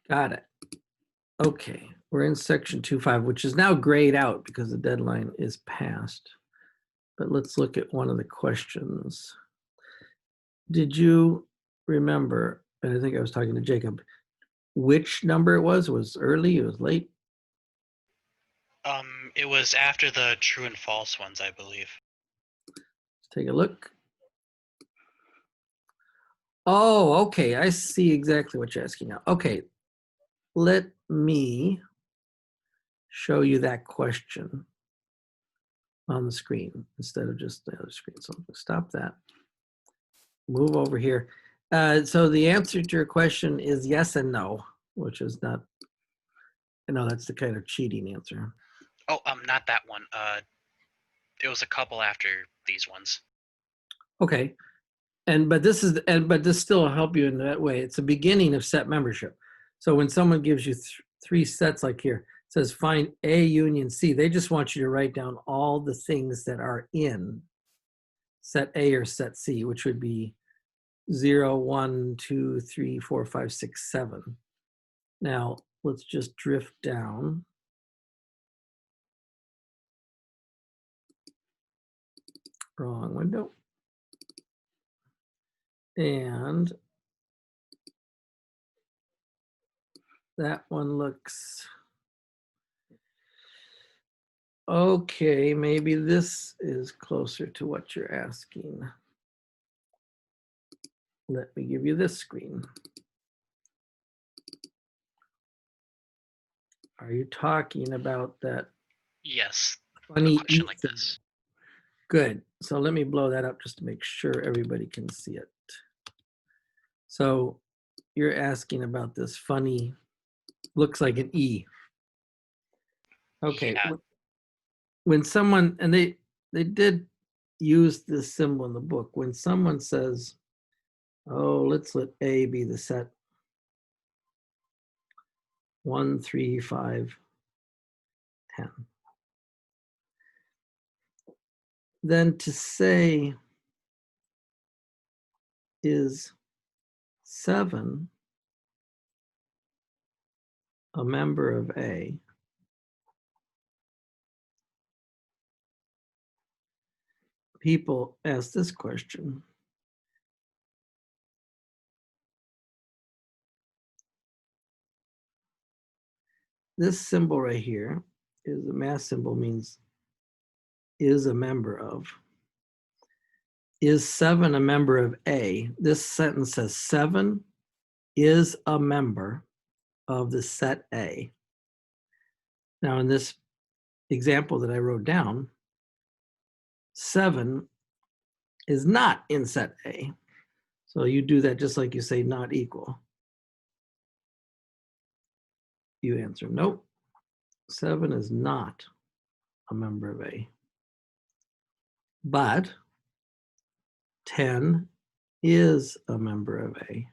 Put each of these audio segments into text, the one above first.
Got it. Okay, we're in section 2.5, which is now grayed out because the deadline is passed. But let's look at one of the questions. Did you remember, and I think I was talking to Jacob, which number it was? Was early, it was late? It was after the true and false ones, I believe. Let's take a look. Oh, okay, I see exactly what you're asking now. Okay, let me show you that question on the screen instead of just the other screen. So stop that. Move over here. So the answer to your question is yes and no, which is not, that's the kind of cheating answer. Oh, not that one. It was a couple after these ones. Okay. But this still will help you in that way. It's the beginning of set membership. So when someone gives you three sets like here, it says find A union C, they just want you to write down all the things that are in set A or set C, which would be 0, 1, 2, 3, 4, 5, 6, 7. Now let's just drift down. Wrong window. And that one looks okay. Maybe this is closer to what you're asking. Let me give you this screen. Are you talking about that? Yes. Funny a question like this. Good. So let me blow that up just to make sure everybody can see it. So you're asking about this funny, looks like an E. Okay. Yeah. When someone, and they did use this symbol in the book, when someone says, oh, let's let A be the set 1, 3, 5, 10. Then to say is 7 a member of A? People ask this question. This symbol right here is a math symbol, means is a member of. Is 7 a member of A? This sentence says 7 is a member of the set A. Now in this example that I wrote down, 7 is not in set A. So you do that just like you say not equal. You answer nope, 7 is not a member of A. But 10 is a member of A,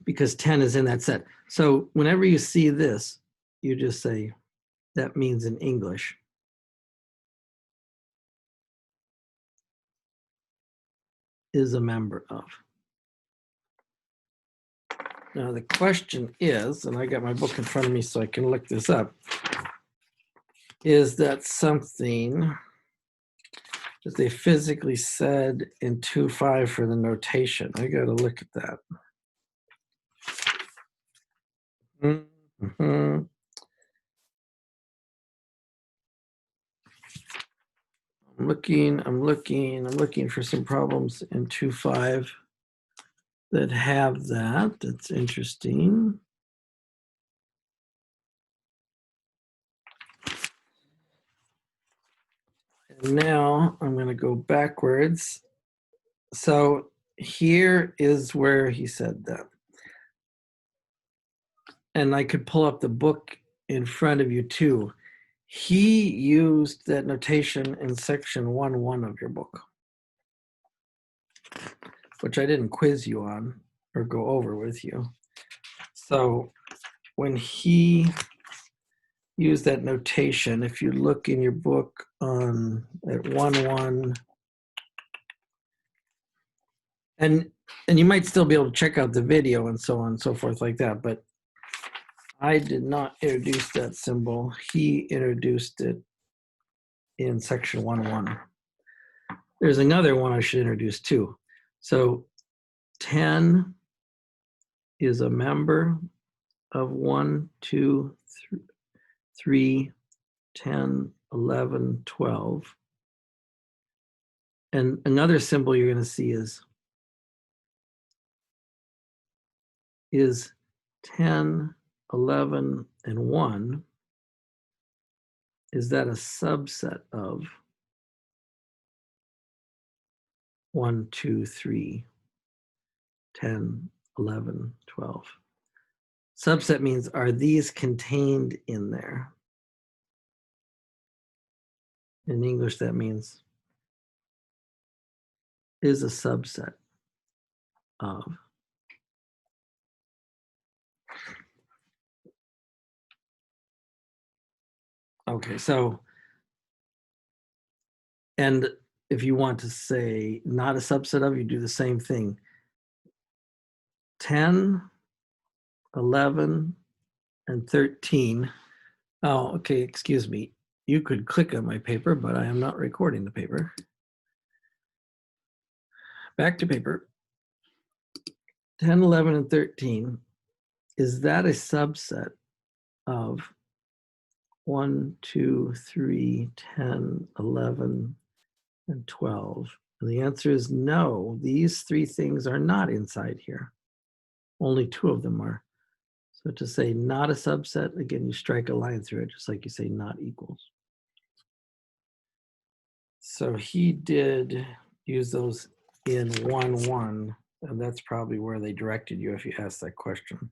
because 10 is in that set. So whenever you see this, you just say, that means in English, is a member of. Now the question is, and I got my book in front of me so I can look this up, is that something that they physically said in 2.5 for the notation? I got to look at that. Mm-hmm. I'm looking for some problems in 2.5 that have that. That's interesting. And now I'm going to go backwards. So here is where he said that. And I could pull up the book in front of you too. He used that notation in section 1.1 of your book, which I didn't quiz you on or go over with you. So when he used that notation, if you look in your book on at 1.1, and And you might still be able to check out the video and so on and so forth like that, but I did not introduce that symbol. He introduced it in section 1.1. There's another one I should introduce too. So 10 is a member of 1, 2, 3, 10, 11, 12. And another symbol you're going to see is 10, 11, and 1. Is that a subset of 1, 2, 3, 10, 11, 12? Subset means, are these contained in there? In English, that means is a subset of. Okay, so, and if you want to say not a subset of, you do the same thing. 10, 11, and 13. Oh, okay, excuse me. You could click on my paper, but I am not recording the paper. Back to paper. 10, 11, and 13. Is that a subset of 1, 2, 3, 10, 11, and 12? And the answer is no. These three things are not inside here. Only two of them are. So to say not a subset, again, you strike a line through it, just like you say not equals. So he did use those in 1.1, and that's probably where they directed you if you asked that question.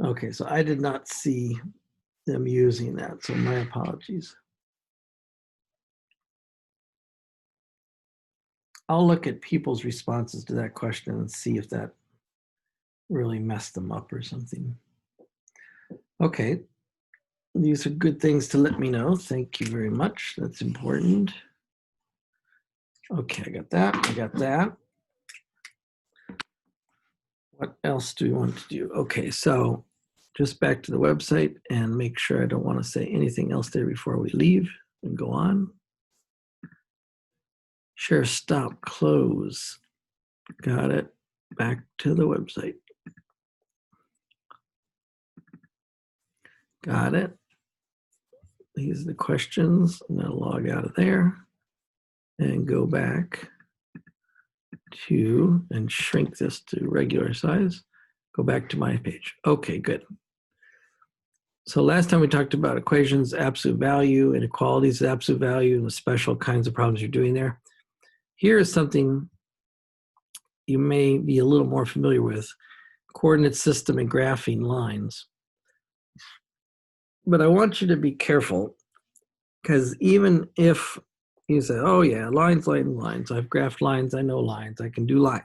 Okay, so I did not see them using that, so my apologies. I'll look at people's responses to that question and see if that really messed them up or something. Okay, these are good things to let me know. Thank you very much. That's important. Okay, I got that. I got that. What else do we want to do? Okay, so just back to the website and make sure I don't want to say anything else there before we leave and go on. Share, stop, close. Got it. Back to the website. Got it. These are the questions. I'm going to log out of there and go back to, and shrink this to regular size. Go back to my page. Okay, good. So last time we talked about equations, absolute value, inequalities, absolute value, and the special kinds of problems you're doing there. Here is something you may be a little more familiar with: coordinate system and graphing lines. But I want you to be careful, because even if you say, oh yeah, lines, lines, lines, I've graphed lines, I know lines, I can do lines.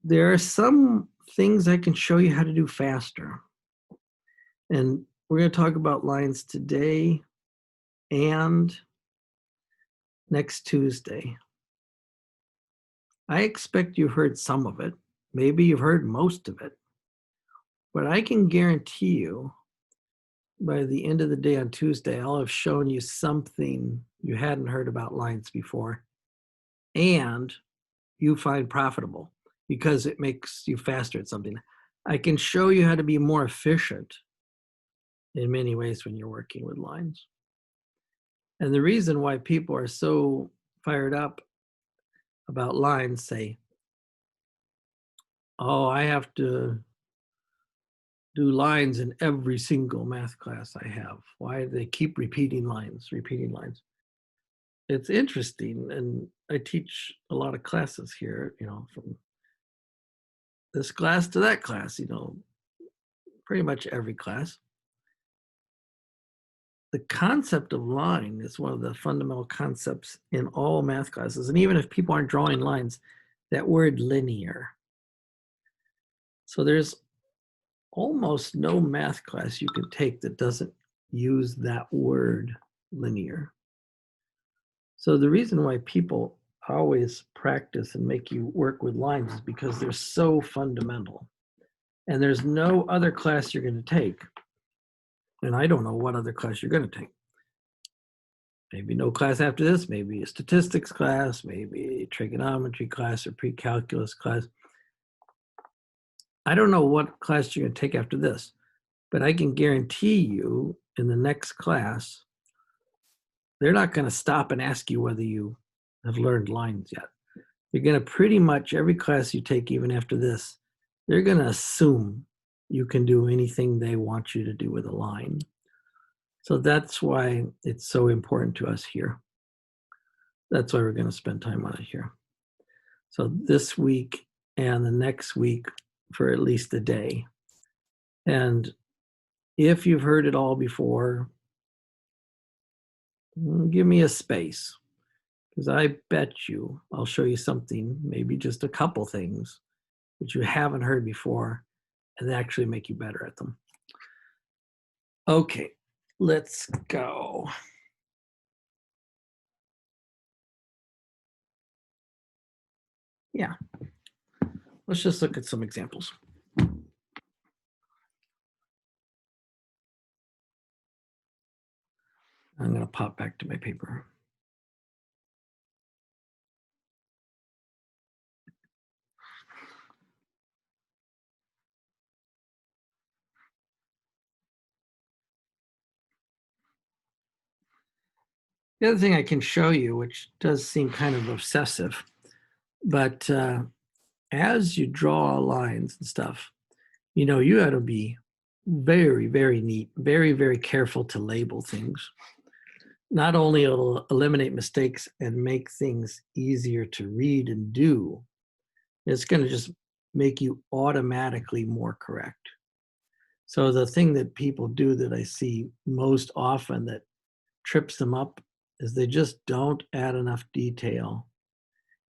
There are some things I can show you how to do faster. And we're going to talk about lines today and next Tuesday. I expect you've heard some of it. Maybe you've heard most of it. But I can guarantee you by the end of the day on Tuesday, I'll have shown you something you hadn't heard about lines before and you find profitable because it makes you faster at something. I can show you how to be more efficient in many ways when you're working with lines. And the reason why people are so fired up about lines say, oh, I have to do lines in every single math class I have. Why do they keep repeating lines? It's interesting, and I teach a lot of classes here, from this class to that class, pretty much every class. The concept of line is one of the fundamental concepts in all math classes. And even if people aren't drawing lines, that word linear. So there's almost no math class you can take that doesn't use that word linear. So the reason why people always practice and make you work with lines is because they're so fundamental. And there's no other class you're going to take. And I don't know what other class you're going to take. Maybe no class after this, maybe a statistics class, maybe a trigonometry class or pre-calculus class. I don't know what class you're going to take after this, but I can guarantee you in the next class, they're not going to stop and ask you whether you have learned lines yet. You're going to pretty much every class you take, even after this, they're going to assume you can do anything they want you to do with a line. So that's why it's so important to us here. That's why we're going to spend time on it here. So this week and the next week for at least a day. And if you've heard it all before, give me a space, because I bet you I'll show you something, maybe just a couple things that you haven't heard before, and they actually make you better at them. Okay, let's go. Yeah, let's just look at some examples. I'm going to pop back to my paper. The other thing I can show you, which does seem kind of obsessive, but as you draw lines and stuff, you know, you got to be very, very neat, very, very careful to label things. Not only it'll eliminate mistakes and make things easier to read and do, it's going to just make you automatically more correct. So the thing that people do that I see most often that trips them up is they just don't add enough detail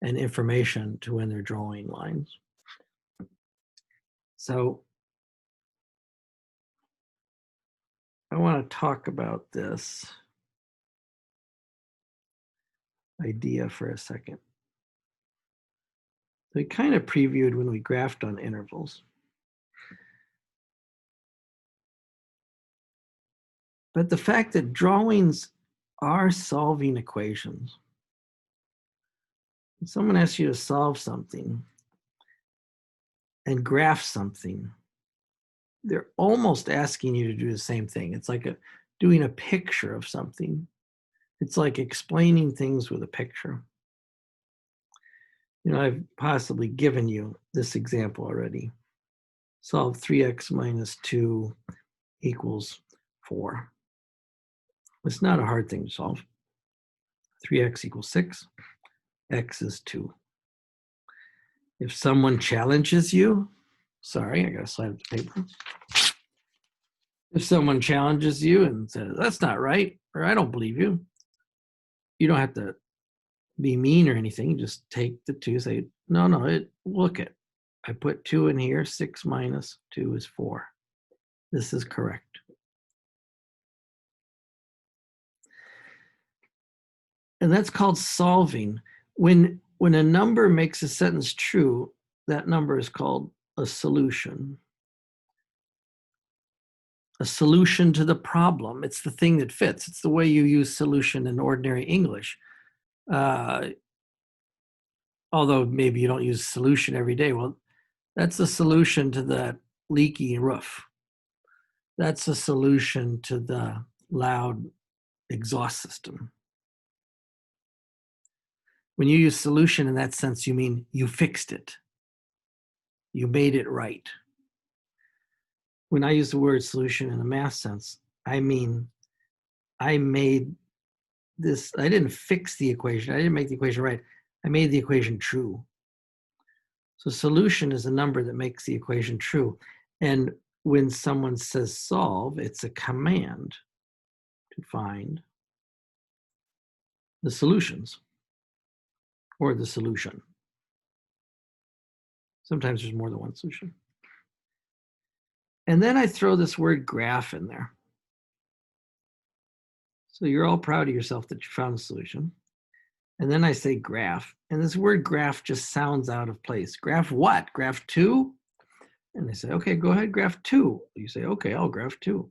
and information to when they're drawing lines. So I want to talk about this idea for a second. We kind of previewed when we graphed on intervals. But the fact that drawings are solving equations. If someone asks you to solve something and graph something, they're almost asking you to do the same thing. It's like doing a picture of something. It's like explaining things with a picture. You know, I've possibly given you this example already. Solve 3x minus 2 equals 4. It's not a hard thing to solve. 3x equals 6, x is 2. If someone challenges you, sorry, I got to slide up the paper. If someone challenges you and says, that's not right, or I don't believe you, you don't have to be mean or anything. Just take the 2, say, no, look it. I put 2 in here, 6 minus 2 is 4. This is correct. And that's called solving. When a number makes a sentence true, that number is called a solution. A solution to the problem. It's the thing that fits. It's the way you use solution in ordinary English. Although maybe you don't use solution every day. Well, that's a solution to the leaky roof. That's a solution to the loud exhaust system. When you use solution in that sense, you mean you fixed it. You made it right. When I use the word solution in a math sense, I mean I made this, I didn't fix the equation. I didn't make the equation right. I made the equation true. So solution is a number that makes the equation true. And when someone says solve, it's a command to find the solutions or the solution. Sometimes there's more than one solution. And then I throw this word graph in there. So you're all proud of yourself that you found a solution. And then I say graph. And this word graph just sounds out of place. Graph what? Graph 2? And they say, okay, go ahead, graph 2. You say, okay, I'll graph 2.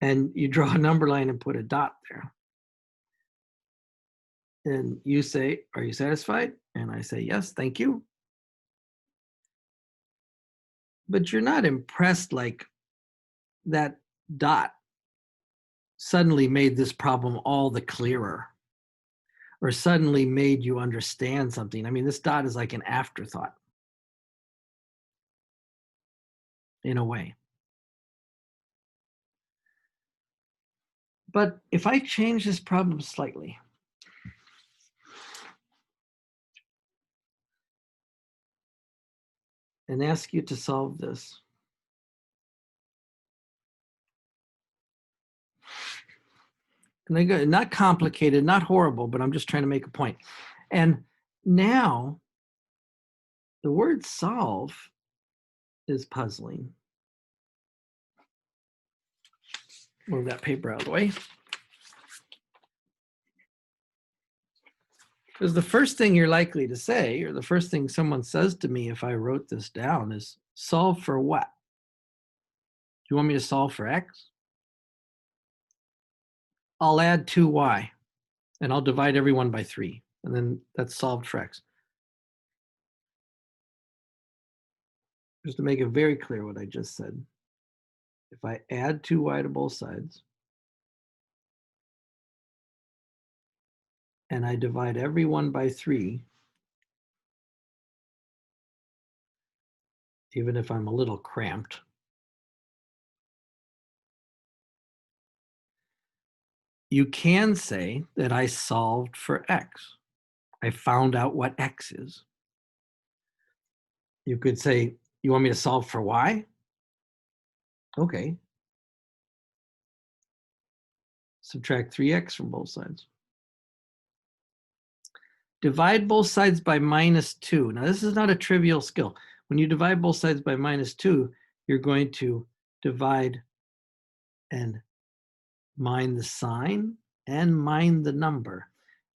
And you draw a number line and put a dot there. And you say, are you satisfied? And I say, yes, thank you. But you're not impressed like that dot suddenly made this problem all the clearer or suddenly made you understand something. I mean, this dot is like an afterthought in a way. But if I change this problem slightly, and ask you to solve this, and I go, not complicated, not horrible, but I'm just trying to make a point. And now the word solve is puzzling. Move that paper out of the way. Because the first thing you're likely to say, or the first thing someone says to me if I wrote this down, is solve for what? Do you want me to solve for X? I'll add 2y, and I'll divide everyone by 3, and then that's solved for X. Just to make it very clear what I just said, if I add 2y to both sides, and I divide everyone by 3, even if I'm a little cramped, you can say that I solved for X. I found out what X is. You could say, you want me to solve for Y? Okay. Subtract 3x from both sides. Divide both sides by -2. Now, this is not a trivial skill. When you divide both sides by -2, you're going to divide and mind the sign and mind the number.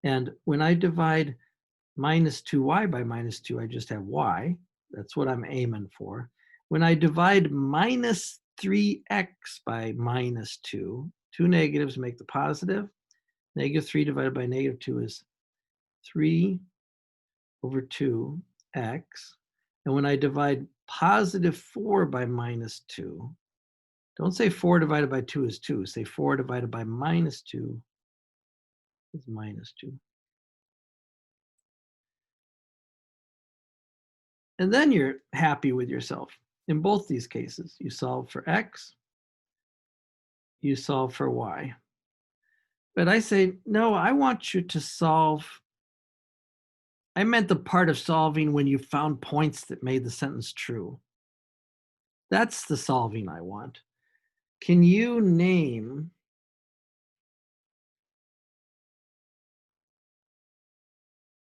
And when I divide -2y by -2, I just have y. That's what I'm aiming for. When I divide -3x by -2, two negatives make the positive. -3 divided by -2 is 3 over 2x. And when I divide +4 by -2, don't say 4 divided by 2 is 2. Say 4 divided by -2 is -2. And then you're happy with yourself. In both these cases, you solve for X, you solve for Y. But I say, no, I want you to solve. I meant the part of solving when you found points that made the sentence true. That's the solving I want. Can you name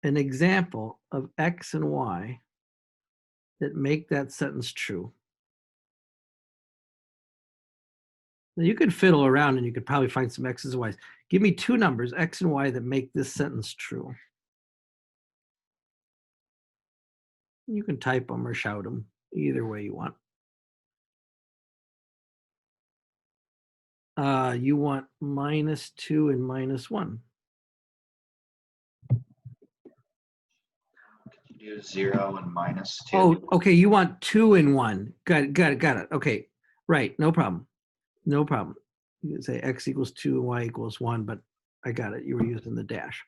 an example of X and Y that make that sentence true? Now you could fiddle around and you could probably find some X's and Y's. Give me two numbers, X and Y, that make this sentence true. You can type them or shout them, either way you want. You want -2 and -1. Do 0 and -2. Oh, okay. You want 2 and 1. Got it. Okay, right. No problem. No problem. You can say X equals 2 and Y equals 1, but I got it. You were using the dash.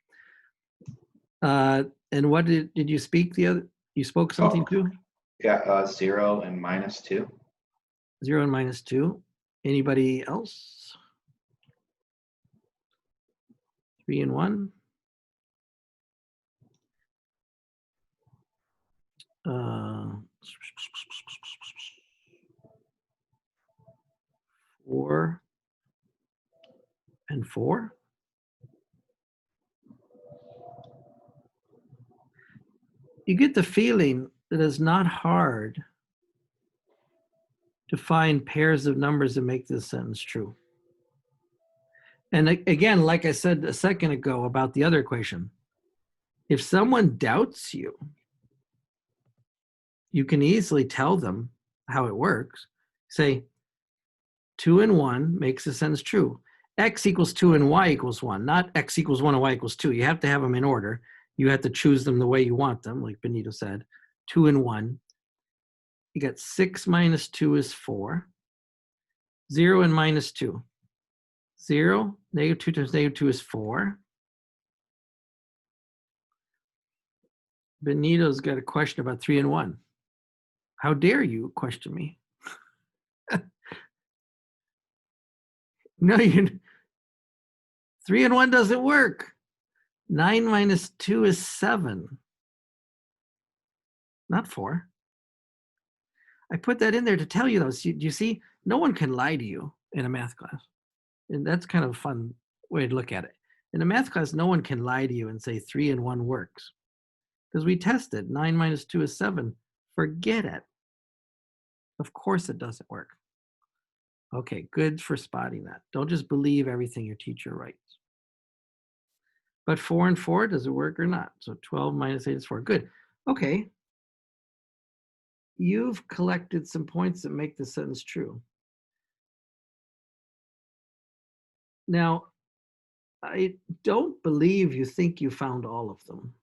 And what did you speak the other? You spoke something too? Yeah, 0 and -2. 0 and -2. Anybody else? 3 and 1. 4 and 4. You get the feeling that it's not hard to find pairs of numbers that make this sentence true. And again, like I said a second ago about the other equation, if someone doubts you, you can easily tell them how it works. Say, 2 and 1 makes the sentence true. X equals 2 and Y equals 1, not X equals 1 and Y equals 2. You have to have them in order. You have to choose them the way you want them, like Benito said. 2 and 1. You got 6 minus 2 is 4. 0 and minus 2. 0, negative 2 times negative 2 is 4. Benito's got a question about 3 and 1. How dare you question me? No, 3 and 1 doesn't work. 9 minus 2 is 7, not 4. I put that in there to tell you those. Do you see? No one can lie to you in a math class. And that's kind of a fun way to look at it. In a math class, no one can lie to you and say 3 and 1 works. Because we tested 9 minus 2 is 7. Forget it. Of course it doesn't work. Okay, good for spotting that. Don't just believe everything your teacher writes. But 4 and 4, does it work or not? So 12 minus 8 is 4. Good. Okay. You've collected some points that make the sentence true. Now, I don't believe you think you found all of them.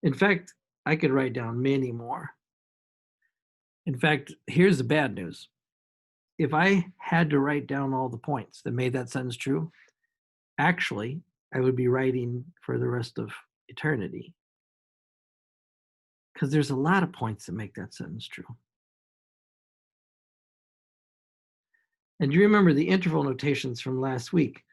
In fact, I could write down many more. In fact, here's the bad news. If I had to write down all the points that made that sentence true, actually, I would be writing for the rest of eternity. Because there's a lot of points that make that sentence true. And you remember the interval notations from last week.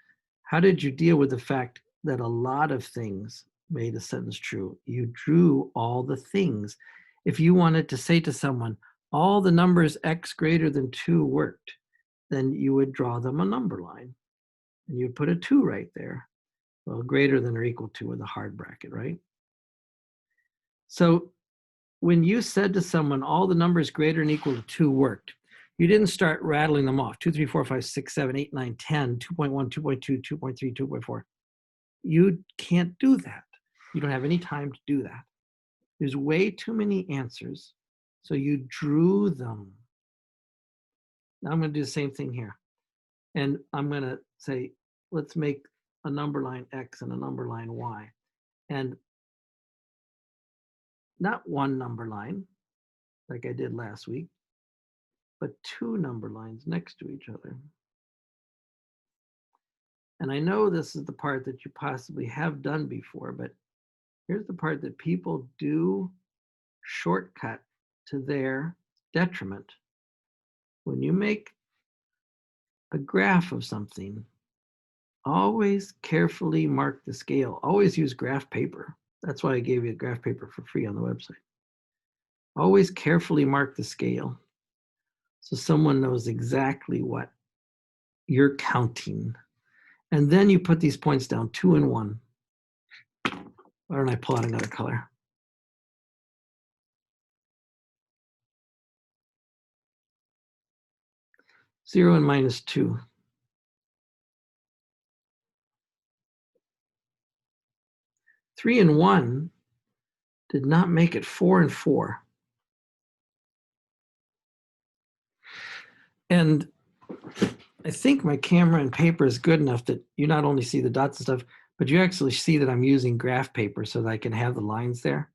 How did you deal with the fact that a lot of things made a sentence true? You drew all the things. If you wanted to say to someone, all the numbers x greater than 2 worked, then you would draw them a number line. And you'd put a 2 right there. Well, greater than or equal to with a hard bracket, right? So when you said to someone, all the numbers greater than or equal to 2 worked, you didn't start rattling them off. 2, 3, 4, 5, 6, 7, 8, 9, 10, 2.1, 2.2, 2.3, 2.4. You can't do that. You don't have any time to do that. There's way too many answers. So you drew them. Now I'm going to do the same thing here. And I'm going to say, let's make a number line X and a number line Y. And not one number line, like I did last week, but 2 number lines next to each other. And I know this is the part that you possibly have done before, but here's the part that people do shortcut to their detriment. When you make a graph of something, always carefully mark the scale. Always use graph paper. That's why I gave you a graph paper for free on the website. Always carefully mark the scale so someone knows exactly what you're counting. And then you put these points down, 2 and 1. Why don't I pull out another color? Zero and minus 2. 3 and 1 did not make it 4 and 4. And I think my camera and paper is good enough that you not only see the dots and stuff, but you actually see that I'm using graph paper so that I can have the lines there.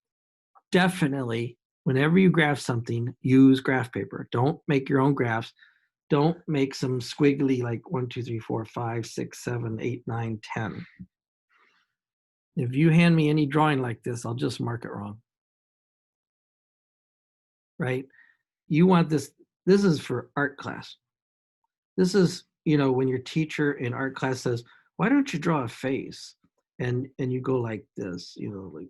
Definitely, whenever you graph something, use graph paper. Don't make your own graphs. Don't make some squiggly like 1, 2, 3, 4, 5, 6, 7, 8, 9, 10. If you hand me any drawing like this, I'll just mark it wrong. Right? You want this is for art class. This is, when your teacher in art class says, why don't you draw a face? And you go like this, like.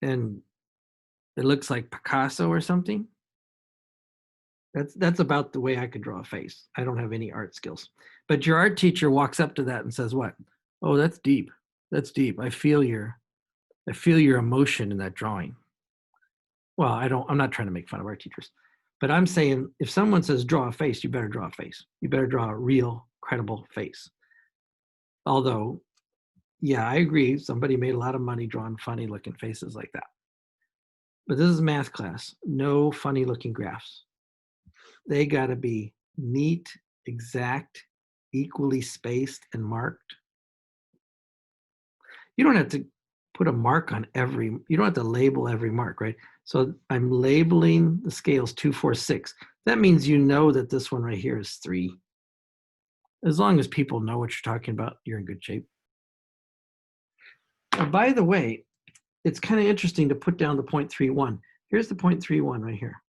And it looks like Picasso or something. That's about the way I could draw a face. I don't have any art skills. But your art teacher walks up to that and says, what? Oh, that's deep. That's deep. I feel your emotion in that drawing. Well, I'm not trying to make fun of our teachers, but I'm saying if someone says draw a face, you better draw a face. You better draw a real, credible face. Although, yeah, I agree. Somebody made a lot of money drawing funny looking faces like that. But this is math class. No funny looking graphs. They got to be neat, exact, equally spaced and marked. You don't have to put a mark on you don't have to label every mark, right? So I'm labeling the scales 2, 4, 6. That means you know that this one right here is 3. As long as people know what you're talking about, you're in good shape. By the way, it's kind of interesting to put down the 0.31. Here's the 0.31 right here.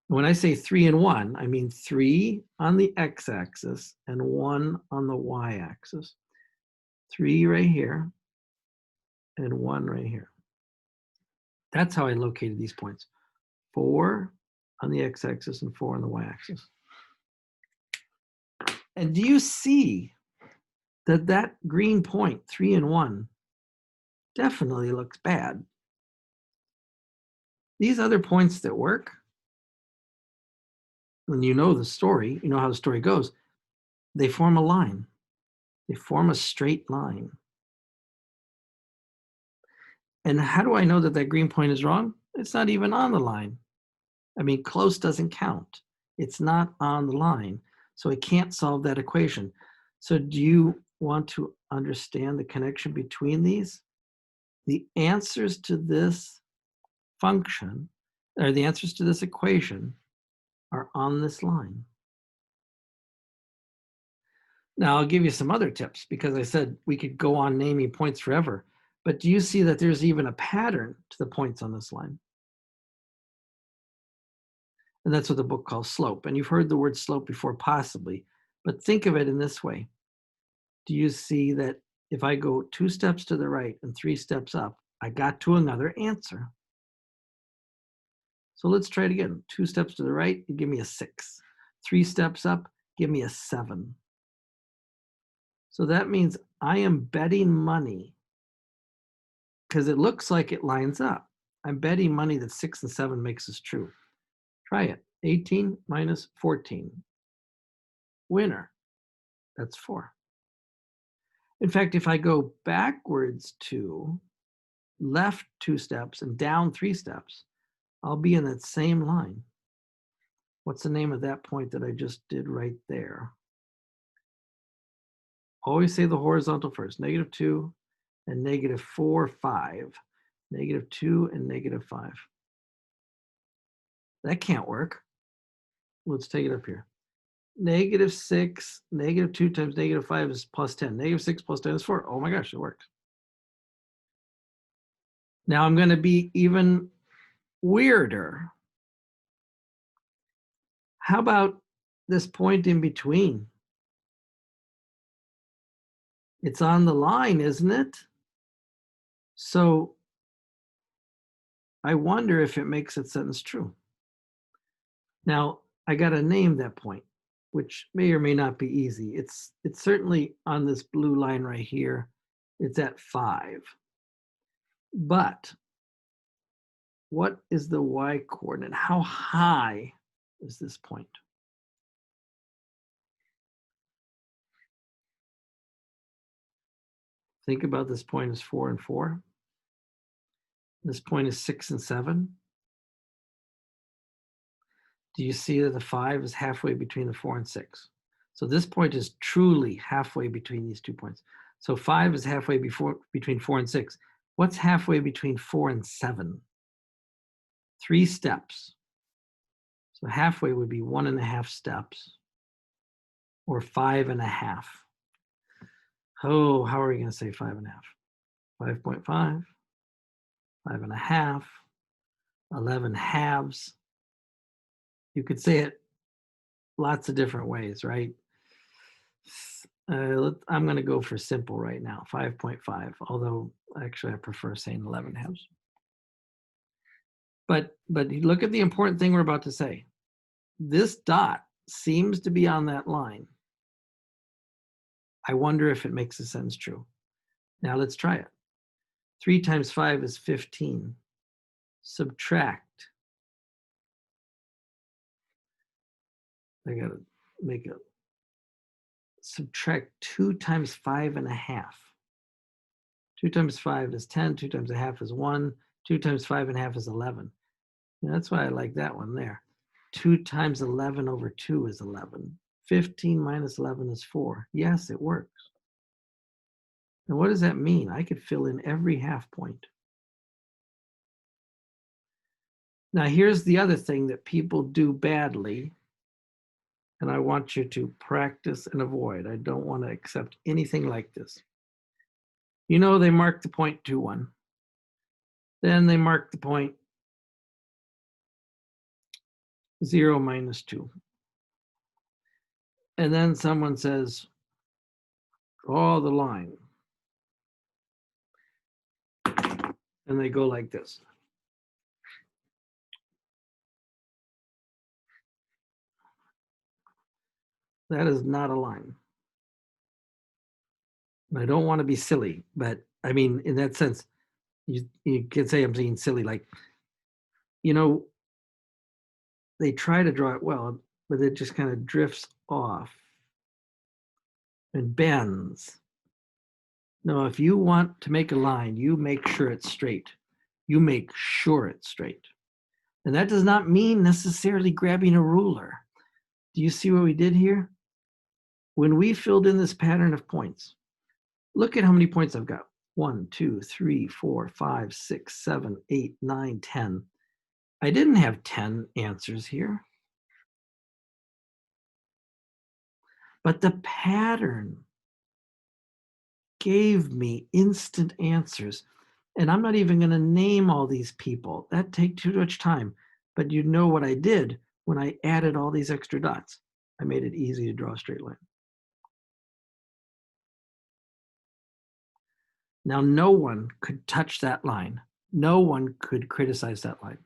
When I say 3 and 1, I mean 3 on the x-axis and 1 on the y-axis. 3 right here and 1 right here. That's how I located these points. 4 on the x-axis and 4 on the y-axis. And do you see that that green point, 3 and 1, definitely looks bad? These other points that work, when you know the story, you know how the story goes, they form a line. They form a straight line. And how do I know that that green point is wrong? It's not even on the line. I mean, close doesn't count. It's not on the line. So it can't solve that equation. So do you want to understand the connection between these? The answers to this function, or the answers to this equation, are on this line. Now, I'll give you some other tips because I said we could go on naming points forever. But do you see that there's even a pattern to the points on this line? And that's what the book calls slope. And you've heard the word slope before, possibly. But think of it in this way. Do you see that if I go 2 steps to the right and 3 steps up, I got to another answer? So let's try it again. 2 steps to the right, you give me a 6. 3 steps up, give me a 7. So that means I am betting money because it looks like it lines up. I'm betting money that 6 and 7 makes this true. Try it. 18 minus 14. Winner. That's 4. In fact, if I go backwards 2, left 2 steps, and down 3 steps, I'll be in that same line. What's the name of that point that I just did right there? Always say the horizontal first. -2 and -4, 5. -2 and -5. That can't work. Let's take it up here. -6, -2 times -5 is +10. -6 plus 10 is 4. Oh my gosh, it works. Now I'm going to be even weirder. How about this point in between? It's on the line, isn't it? So I wonder if it makes that sentence true. Now, I got to name that point, which may or may not be easy. It's certainly on this blue line right here. It's at 5. But what is the y coordinate? How high is this point? Think about this point as 4 and 4. This point is 6 and 7. Do you see that the 5 is halfway between the 4 and 6? So this point is truly halfway between these 2 points. So 5 is halfway between 4 and 6. What's halfway between 4 and 7? 3 steps. So halfway would be 1.5 steps, or 5.5. Oh, how are we going to say 5.5? 5.5, 5.5, 11 halves. You could say it lots of different ways, right? I'm going to go for simple right now, 5.5, although actually I prefer saying 11 halves. But look at the important thing we're about to say. This dot seems to be on that line. I wonder if it makes the sentence true. Now let's try it. 3 times 5 is 15. Subtract. I gotta make a, subtract 2 times 5.5. 2 times 5 is 10, 2 times a half is 1, 2 times 5.5 is 11. And that's why I like that one there. 2 times 11 over 2 is 11. 15 minus 11 is 4. Yes, it works. And what does that mean? I could fill in every half point. Now, here's the other thing that people do badly, and I want you to practice and avoid. I don't want to accept anything like this. You know, they mark the point 2, 1. Then they mark the point 0 minus 2. And then someone says, draw the line. And they go like this. That is not a line. I don't want to be silly, but I mean, in that sense, you can say I'm being silly. Like, you know, they try to draw it well, but it just kind of drifts off and bends. No, if you want to make a line, you make sure it's straight. You make sure it's straight. And that does not mean necessarily grabbing a ruler. Do you see what we did here? When we filled in this pattern of points, look at how many points I've got. 1, 2, 3, 4, 5, 6, 7, 8, 9, 10. I didn't have 10 answers here. But the pattern gave me instant answers. And I'm not even going to name all these people. That'd take too much time. But you know what I did when I added all these extra dots. I made it easy to draw a straight line. Now, no one could touch that line. No one could criticize that line.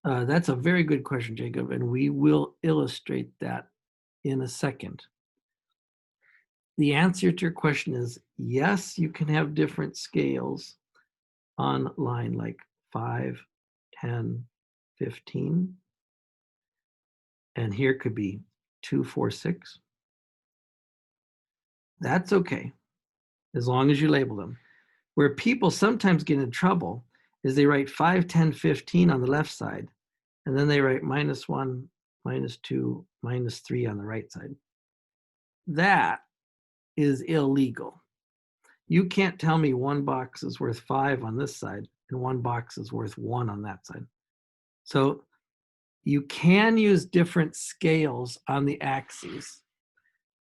That's a very good question, Jacob, and we will illustrate that in a second. The answer to your question is yes, you can have different scales on line like 5, 10, 15. And here could be 2, 4, 6. That's okay, as long as you label them. Where people sometimes get in trouble is they write 5, 10, 15 on the left side, and then they write -1, -2, -3 on the right side. That is illegal. You can't tell me one box is worth 5 on this side and one box is worth 1 on that side. So you can use different scales on the axes,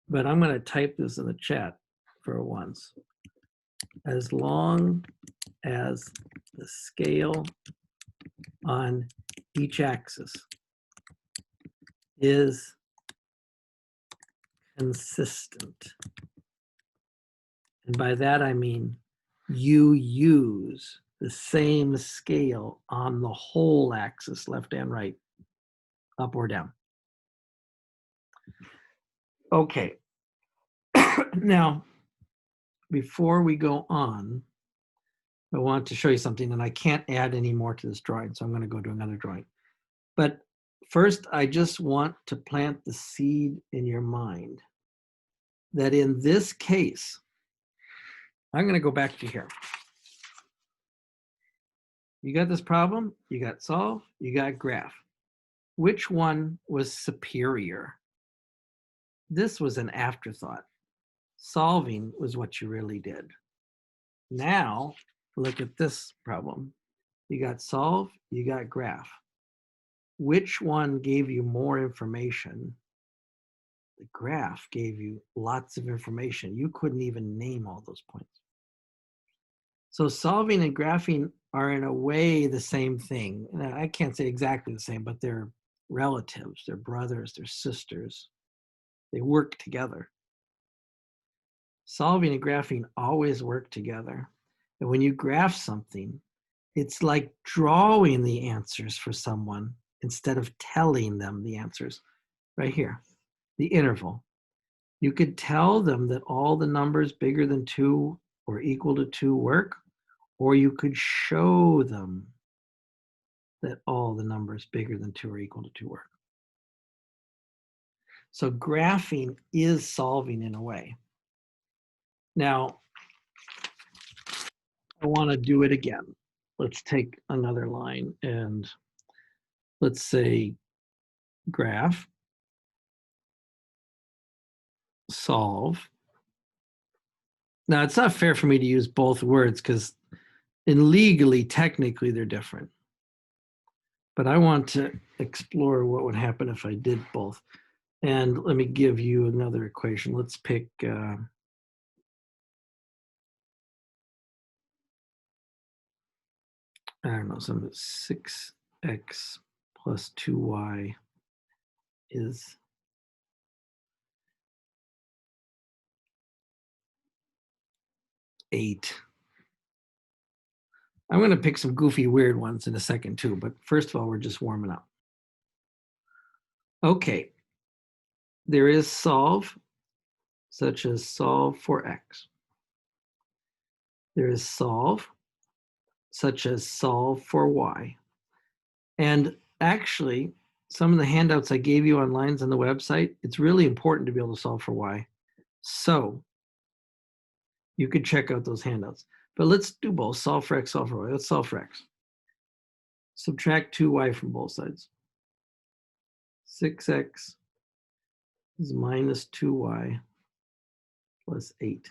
but I'm going to type this in the chat for once. As long as the scale on each axis is consistent. And by that I mean you use the same scale on the whole axis, left and right, up or down. Okay. Now, before we go on, I want to show you something, and I can't add any more to this drawing, so I'm going to go to another drawing. But first, I just want to plant the seed in your mind that in this case, I'm going to go back to here. You got this problem, you got solve, you got graph. Which one was superior? This was an afterthought. Solving was what you really did. Now, look at this problem. You got solve, you got graph. Which one gave you more information? The graph gave you lots of information. You couldn't even name all those points. So solving and graphing are in a way the same thing. And I can't say exactly the same, but they're relatives, they're brothers, they're sisters. They work together. Solving and graphing always work together. And when you graph something, it's like drawing the answers for someone instead of telling them the answers. Right here, the interval. You could tell them that all the numbers bigger than 2 or equal to 2 work, or you could show them that all the numbers bigger than 2 or equal to 2 work. So graphing is solving in a way. Now, I want to do it again. Let's take another line and let's say graph, solve. Now, it's not fair for me to use both words because legally, technically, they're different. But I want to explore what would happen if I did both. And let me give you another equation. Let's pick I don't know, some 6x plus 2y is 8. I'm going to pick some goofy, weird ones in a second too, but first of all, we're just warming up. Okay, there is solve, such as solve for x. There is solve, such as solve for y. And actually, some of the handouts I gave you on lines on the website, it's really important to be able to solve for y. So you could check out those handouts. But let's do both, solve for x, solve for y. Let's solve for x. Subtract 2y from both sides. 6x is minus 2y plus 8.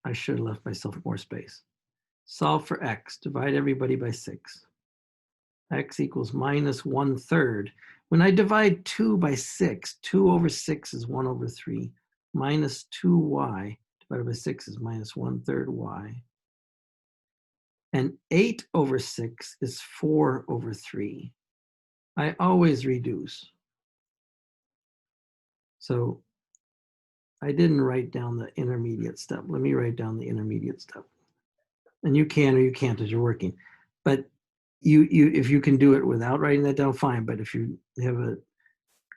I should have left myself more space. Solve for x, divide everybody by 6. X equals minus 1/3. When I divide 2 by 6, 2 over 6 is 1 over 3. Minus 2y divided by 6 is minus 1/3 y. And 8 over 6 is 4 over 3. I always reduce. So I didn't write down the intermediate step. Let me write down the intermediate step. And you can or you can't as you're working. But if you can do it without writing that down, fine. But if you have a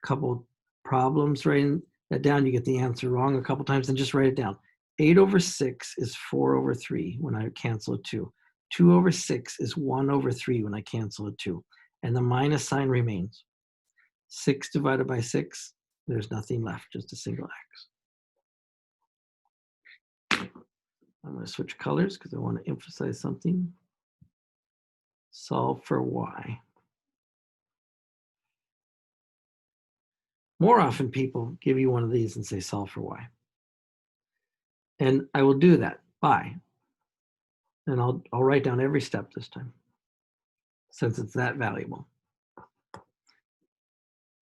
couple problems writing that down, you get the answer wrong a couple times, then just write it down. 8 over 6 is 4 over 3 when I cancel a 2. 2 over 6 is 1 over 3 when I cancel a 2. And the minus sign remains. 6 divided by 6, there's nothing left, just a single x. I'm going to switch colors because I want to emphasize something. Solve for y. More often people give you one of these and say solve for y. And I will do that by, and I'll write down every step this time since it's that valuable.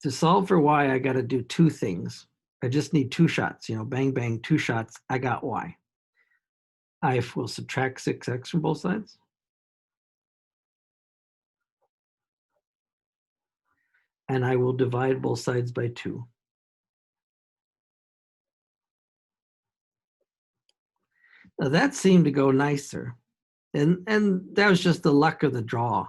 To solve for y, I got to do 2 things. I just need 2 shots, bang, bang, 2 shots, I got y. I will subtract 6x from both sides. And I will divide both sides by 2. Now that seemed to go nicer. And that was just the luck of the draw.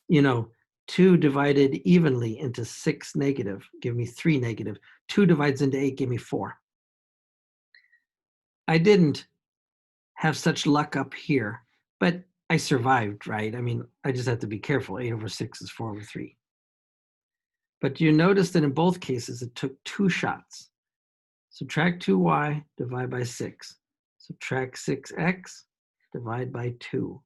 2 divided evenly into 6 negative, give me 3 negative. 2 divides into 8, give me 4. I didn't have such luck up here, but I survived, right? I mean, I just have to be careful. 8 over 6 is 4 over 3. But you notice that in both cases, it took 2 shots. Subtract 2y, divide by 6. Subtract 6x, divide by 2.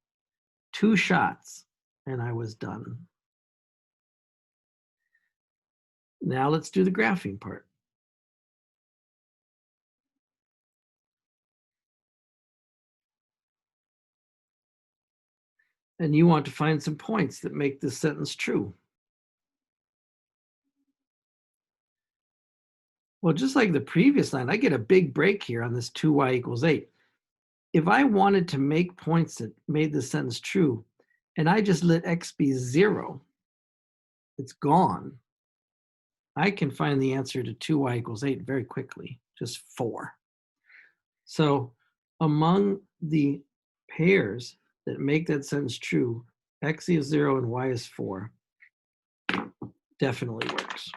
2 shots, and I was done. Now let's do the graphing part. And you want to find some points that make this sentence true. Well, just like the previous line, I get a big break here on this 2y equals 8. If I wanted to make points that made this sentence true, and I just let x be 0, it's gone. I can find the answer to 2y equals 8 very quickly, just 4. So among the pairs that make that sentence true, x is 0 and y is 4 definitely works.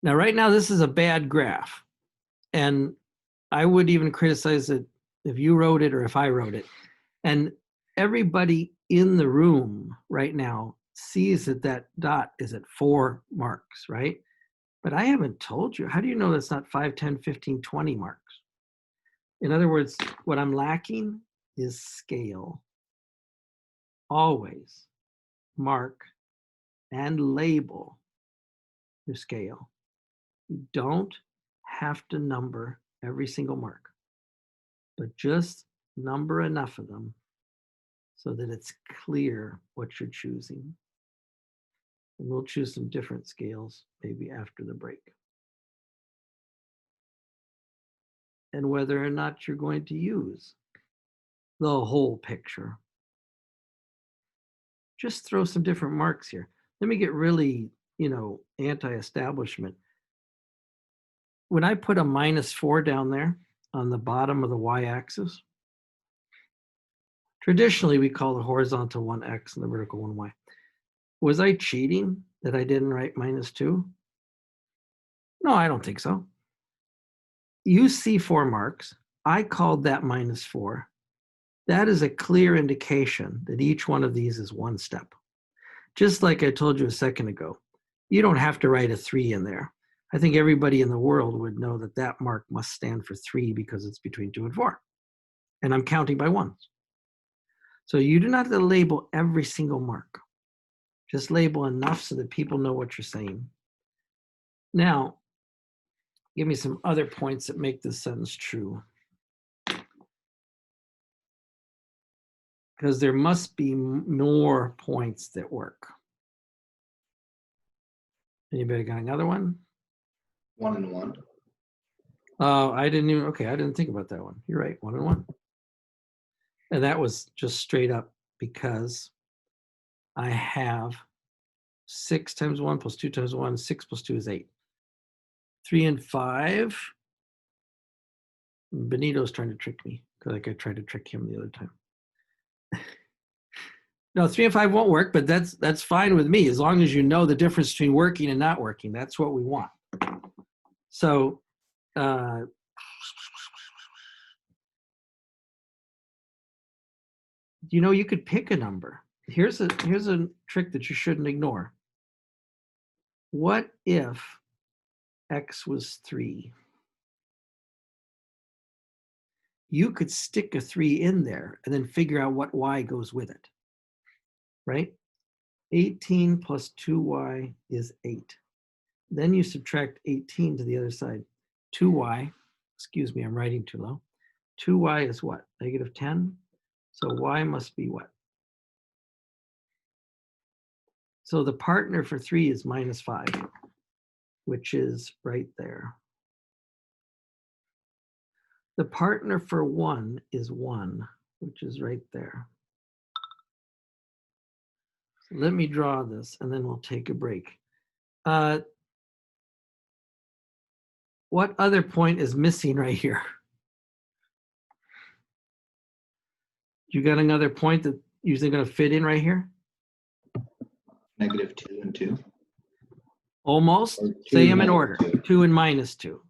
Now, right now, this is a bad graph. And I would even criticize it if you wrote it or if I wrote it. And everybody in the room right now sees that that dot is at 4 marks, right? But I haven't told you. How do you know that's not 5, 10, 15, 20 marks? In other words, what I'm lacking is scale. Always mark and label your scale. You don't have to number every single mark, but just number enough of them so that it's clear what you're choosing. And we'll choose some different scales maybe after the break. And whether or not you're going to use the whole picture. Just throw some different marks here. Let me get really, anti-establishment. When I put a -4 down there on the bottom of the y-axis, traditionally we call the horizontal one x and the vertical one y. Was I cheating that I didn't write -2? No, I don't think so. You see 4 marks. I called that -4. That is a clear indication that each one of these is one step. Just like I told you a second ago, you don't have to write a 3 in there. I think everybody in the world would know that that mark must stand for 3 because it's between 2 and 4. And I'm counting by ones. So you do not have to label every single mark. Just label enough so that people know what you're saying. Now, give me some other points that make this sentence true. Because there must be more points that work. Anybody got another one? 1 and 1. Oh, I didn't think about that one. You're right, 1 and 1. And that was just straight up because I have 6 times 1 plus 2 times 1, 6 plus 2 is 8. 3 and 5. Benito's trying to trick me because like I tried to trick him the other time. No, 3 and 5 won't work, but that's fine with me as long as you know the difference between working and not working. That's what we want. So, you could pick a number. Here's a trick that you shouldn't ignore. What if x was 3? You could stick a 3 in there and then figure out what y goes with it, right? 18 plus 2y is 8. Then you subtract 18 to the other side. 2y, excuse me, I'm writing too low. 2y is what? -10? So y must be what? So the partner for 3 is -5, which is right there. The partner for 1 is 1, which is right there. So let me draw this and then we'll take a break. What other point is missing right here? You got another point that usually going to fit in right here? -2 and 2. Almost. Or Say 2 them in and order. 2. 2 and -2.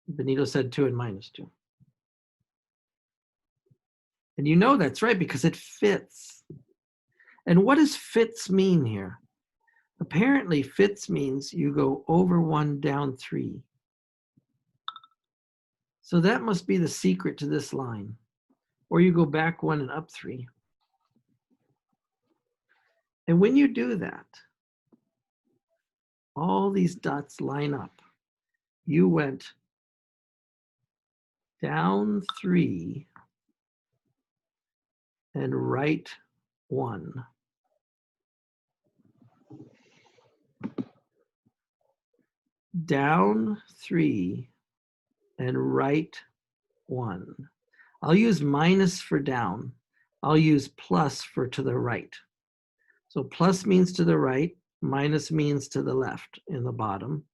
Benito said 2 and -2. And you know that's right because it fits. And what does fits mean here? Apparently fits means you go over 1, down 3. So that must be the secret to this line. Or you go back 1 and up 3. And when you do that, all these dots line up. You went down 3 and right 1. Down 3 and right 1. I'll use minus for down. I'll use plus for to the right. So plus means to the right, minus means to the left in the bottom.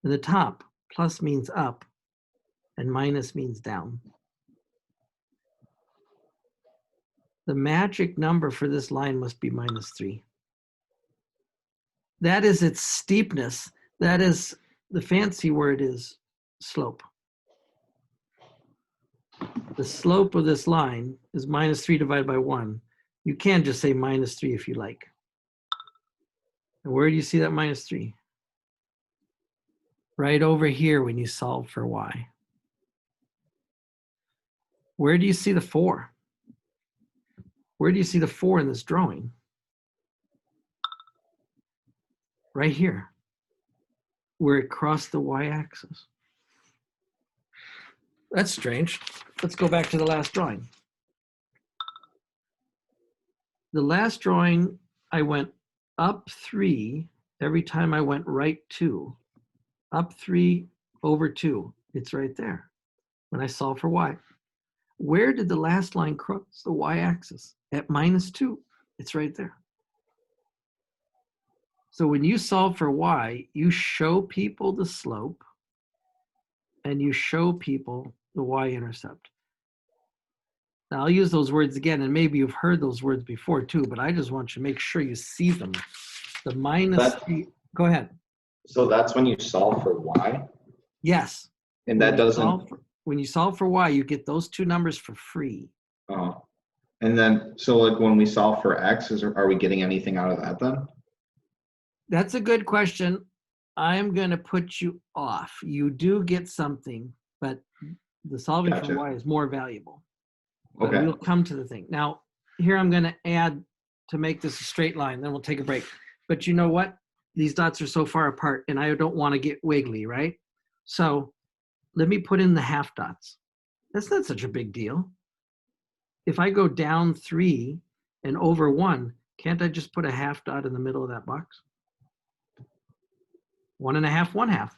In the top, plus means up and minus means down. The magic number for this line must be -3. That is its steepness. That is, the fancy word is slope. The slope of this line is -3 divided by 1. You can just say -3 if you like. And where do you see that -3? Right over here when you solve for y. Where do you see the 4? Where do you see the 4 in this drawing? Right here, where it crossed the y-axis. That's strange. Let's go back to the last drawing. The last drawing, I went up 3 every time I went right 2. Up 3 over 2. It's right there when I solve for y. Where did the last line cross the y-axis? At -2. It's right there. So when you solve for y, you show people the slope and you show people the y-intercept. Now I'll use those words again, and maybe you've heard those words before too, but I just want you to make sure you see them. The -3, go ahead. So that's when you solve for y? Yes. And that doesn't, When you solve for y, you get those two numbers for free. and then, so like when we solve for x, are we getting anything out of that then? That's a good question. I'm going to put you off. You do get something, but the solving Gotcha. for y is more valuable. But Okay. we'll come to the thing. Now, here I'm going to add to make this a straight line, then we'll take a break. But you know what? These dots are so far apart, and I don't want to get wiggly, right? So let me put in the half dots. That's not such a big deal. If I go down 3 and over 1, can't I just put a half dot in the middle of that box? 1.5, 1/2.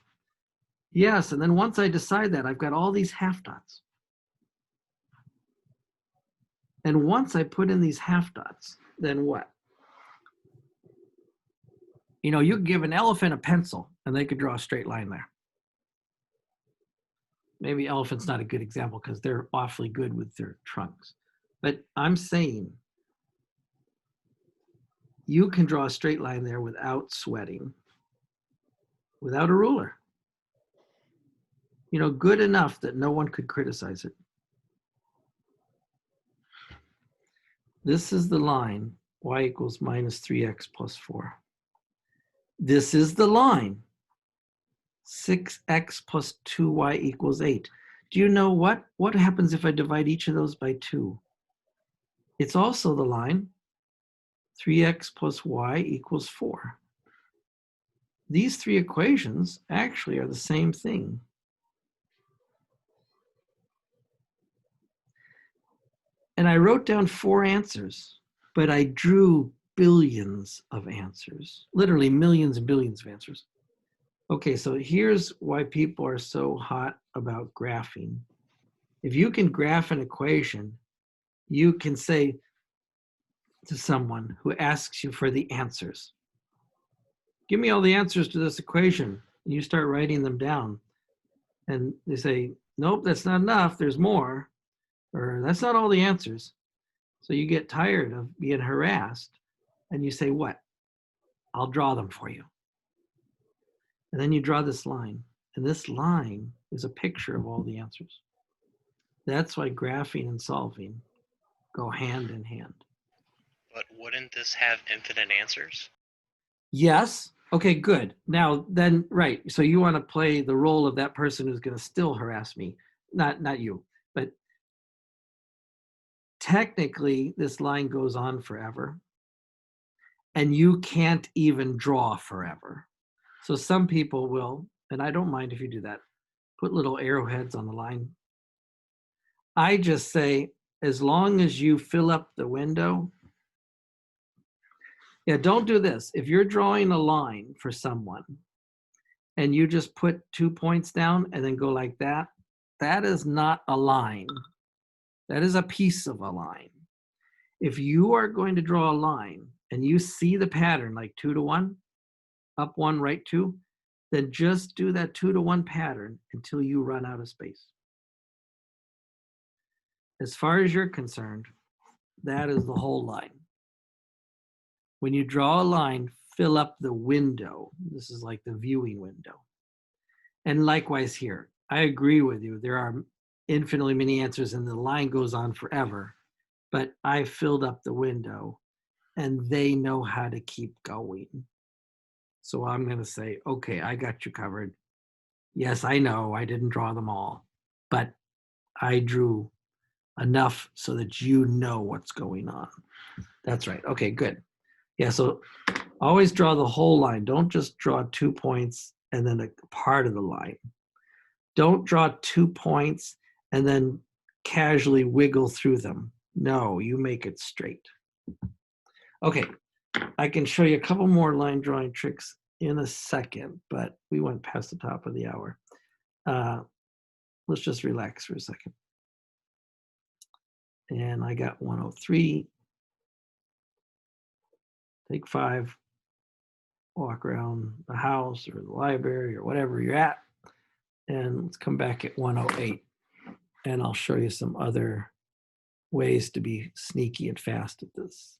Yes, and then once I decide that, I've got all these half dots. And once I put in these half dots, then what? You know, you could give an elephant a pencil and they could draw a straight line there. Maybe elephant's not a good example because they're awfully good with their trunks. But I'm saying you can draw a straight line there without sweating, without a ruler. You know, good enough that no one could criticize it. This is the line, y equals -3x plus 4. This is the line, 6x plus 2y equals 8. Do you know what? What happens if I divide each of those by 2? It's also the line, 3x plus y equals 4. These three equations actually are the same thing. And I wrote down 4 answers, but I drew billions of answers, literally millions and billions of answers. Okay, so here's why people are so hot about graphing. If you can graph an equation, you can say to someone who asks you for the answers, give me all the answers to this equation. And you start writing them down. And they say, nope, that's not enough. There's more. Or that's not all the answers. So you get tired of being harassed. And you say, what? I'll draw them for you. And then you draw this line. And this line is a picture of all the answers. That's why graphing and solving go hand in hand. But wouldn't this have infinite answers? Yes. Okay, good. Now then, right. So you want to play the role of that person who's going to still harass me. Not you, but technically this line goes on forever. And you can't even draw forever. So some people will, and I don't mind if you do that, put little arrowheads on the line. I just say, as long as you fill up the window. Yeah, don't do this. If you're drawing a line for someone and you just put 2 points down and then go like that, that is not a line. That is a piece of a line. If you are going to draw a line and you see the pattern like 2 to 1, up 1, right 2, then just do that 2 to 1 pattern until you run out of space. As far as you're concerned, that is the whole line. When you draw a line, fill up the window. This is like the viewing window. And likewise here, I agree with you. There are infinitely many answers and the line goes on forever, but I filled up the window and they know how to keep going. So I'm going to say, okay, I got you covered. Yes, I know I didn't draw them all, but I drew enough so that you know what's going on. That's right. Okay, good. Yeah, so always draw the whole line. Don't just draw 2 points and then a part of the line. Don't draw 2 points and then casually wiggle through them. No, you make it straight. Okay, I can show you a couple more line drawing tricks in a second, but we went past the top of the hour. Let's just relax for a second. And I got 103. Take 5, walk around the house or the library or whatever you're at. And let's come back at 108. And I'll show you some other ways to be sneaky and fast at this.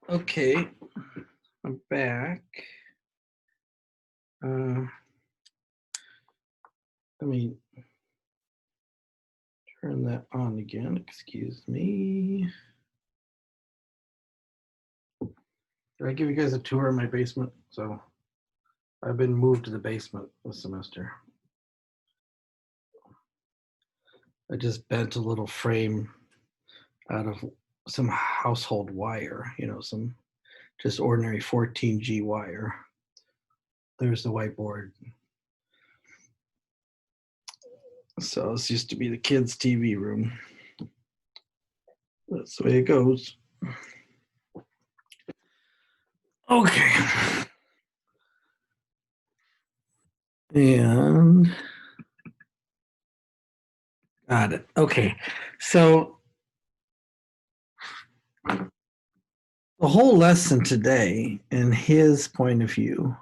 Okay, I'm back. Let me turn that on again. Excuse me. Did I give you guys a tour of my basement? So I've been moved to the basement this semester. I just bent a little frame out of some household wire, some just ordinary 14G wire. There's the whiteboard. So this used to be the kids' TV room. That's the way it goes. Okay. And got it. Okay. So the whole lesson today, in his point of view,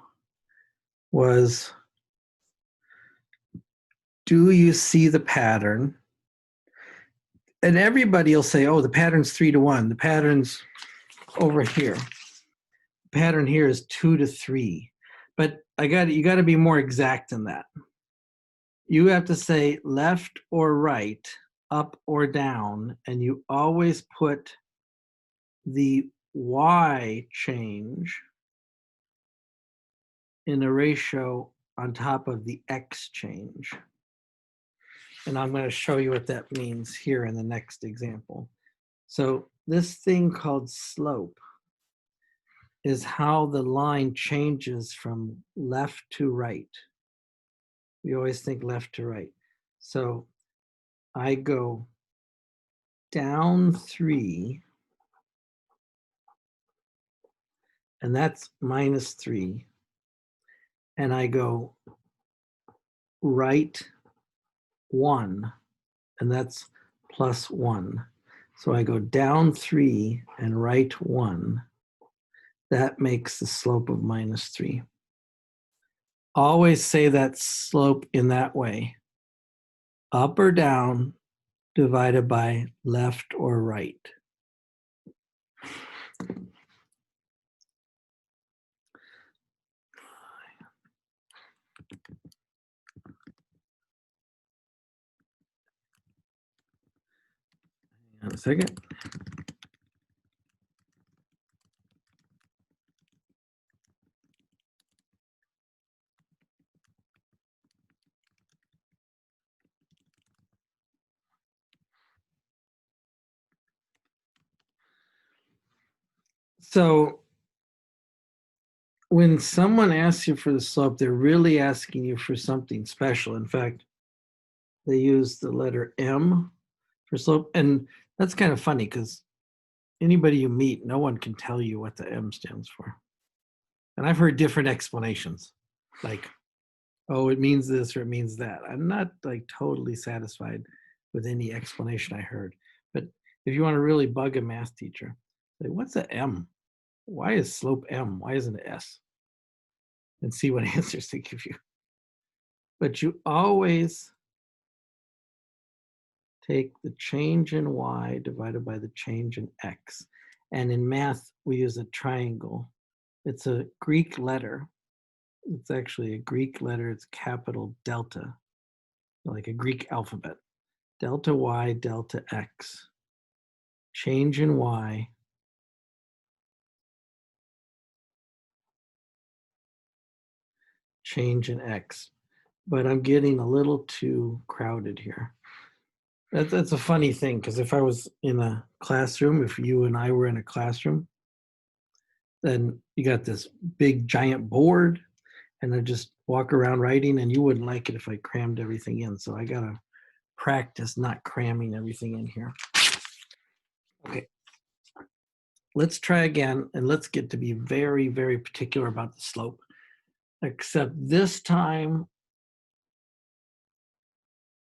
was, do you see the pattern? And everybody will say, oh, the pattern's 3-to-1. The pattern's over here. The pattern here is 2-to-3. But you got to be more exact than that. You have to say left or right, up or down, and you always put the Y change in a ratio on top of the X change. And I'm going to show you what that means here in the next example. So this thing called slope is how the line changes from left to right. We always think left to right. So I go down 3, and that's -3. And I go right 1, and that's +1. So I go down 3 and right 1. That makes the slope of -3. Always say that slope in that way. Up or down divided by left or right. Hang on a second. So when someone asks you for the slope, they're really asking you for something special. In fact, they use the letter M for slope. And that's kind of funny because anybody you meet, no one can tell you what the M stands for. And I've heard different explanations, like, oh, it means this or it means that. I'm not like totally satisfied with any explanation I heard. But if you want to really bug a math teacher, say, what's a M? Why is slope M? Why isn't it S? And see what answers they give you. But you always take the change in Y divided by the change in X. And in math, we use a triangle. It's a Greek letter. It's actually a Greek letter. It's capital delta, like a Greek alphabet. Delta Y, delta X. Change in Y. Change in X. But I'm getting a little too crowded here. That's a funny thing, because if I was in a classroom, if you and I were in a classroom, then you got this big giant board, and I just walk around writing, and you wouldn't like it if I crammed everything in. So I gotta practice not cramming everything in here. Okay, let's try again, and let's get to be very, very particular about the slope. Except this time,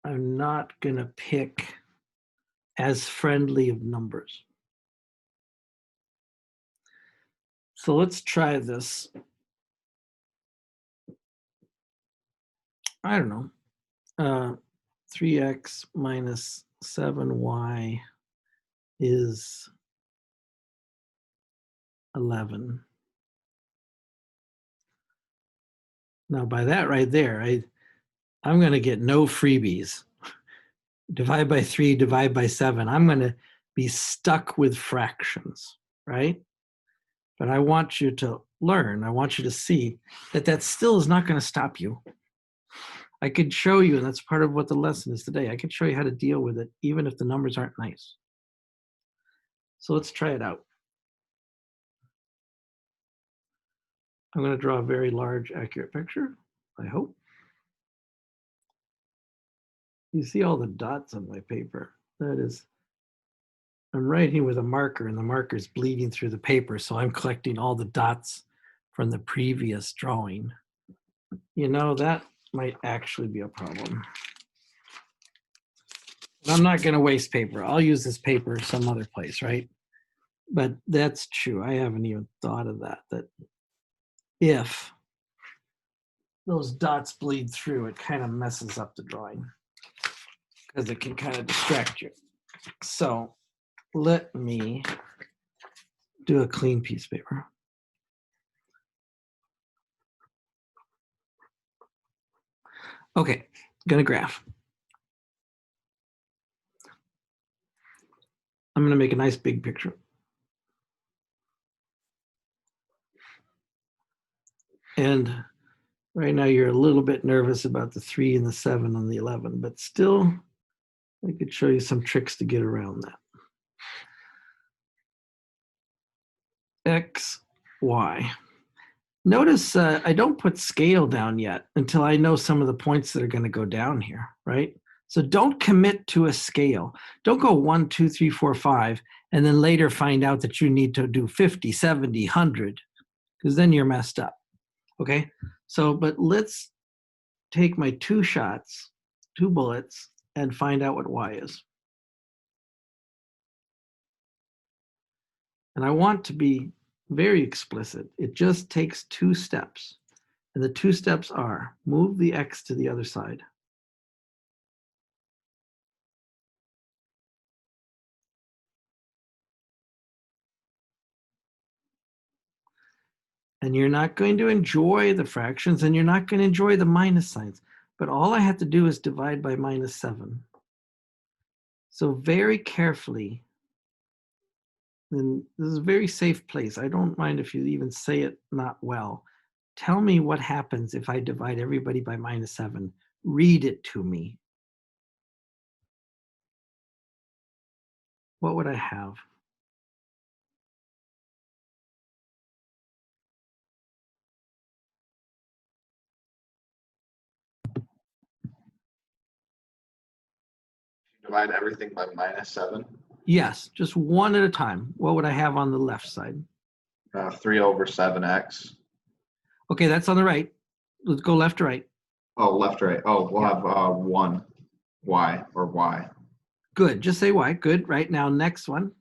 I'm not gonna pick as friendly of numbers. So let's try this. I don't know. 3x minus 7y is 11. Now by that right there, I'm going to get no freebies. Divide by 3, divide by 7. I'm going to be stuck with fractions, right? But I want you to learn, I want you to see that that still is not going to stop you. I could show you, and that's part of what the lesson is today. I could show you how to deal with it, even if the numbers aren't nice. So let's try it out. I'm going to draw a very large, accurate picture, I hope. You see all the dots on my paper. That is, I'm writing with a marker, and the marker is bleeding through the paper, so I'm collecting all the dots from the previous drawing. You know, that might actually be a problem. I'm not going to waste paper. I'll use this paper some other place, right? But that's true. I haven't even thought of that. That if those dots bleed through, it kind of messes up the drawing because it can kind of distract you. So let me do a clean piece of paper. Okay, gonna graph. I'm gonna make a nice big picture. And right now you're a little bit nervous about the 3 and the 7 and the 11, but still I could show you some tricks to get around that. X, Y. Notice I don't put scale down yet until I know some of the points that are going to go down here, right? So don't commit to a scale. Don't go 1, 2, 3, 4, 5, and then later find out that you need to do 50, 70, 100, because then you're messed up, okay? So, but let's take my 2 shots, 2 bullets, and find out what Y is. And I want to be very explicit. It just takes 2 steps. And the 2 steps are move the X to the other side. And you're not going to enjoy the fractions and you're not going to enjoy the minus signs. But all I have to do is divide by -7. So very carefully, and this is a very safe place. I don't mind if you even say it not well. Tell me what happens if I divide everybody by -7. Read it to me. What would I have? Divide everything by -7. Yes, just one at a time. What would I have on the left side? 3 over 7x. Okay, that's on the right. Let's go left to right. Oh, left, right. Oh, we'll Yeah. have 1 y or y. Good, just say Y. Good, right now, next one.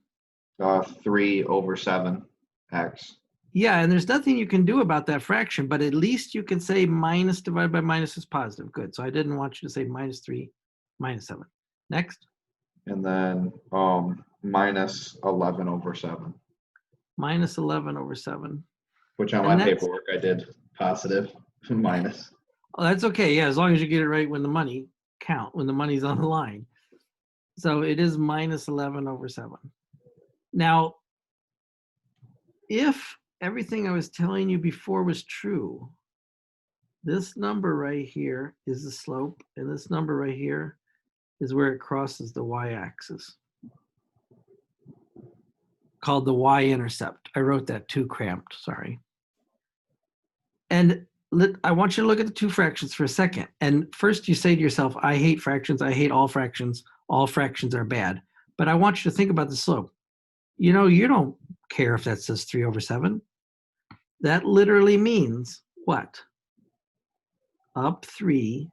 3 over 7x. Yeah, and there's nothing you can do about that fraction, but at least you can say minus divided by minus is positive. Good, so I didn't want you to say -3, -7. Next, And then minus 11 over 7. -11 over 7. Which on And my that's- paperwork I did positive minus. Oh, that's okay, yeah, as long as you get it right when the money count, when the money's on the line. So it is -11 over 7. Now, if everything I was telling you before was true, this number right here is the slope, and this number right here is where it crosses the y-axis, called the y-intercept. I wrote that too cramped, sorry. And I want you to look at the 2 fractions for a second. And first you say to yourself, I hate fractions, I hate all fractions are bad. But I want you to think about the slope. You know, you don't care if that says 3 over 7. That literally means what? Up 3,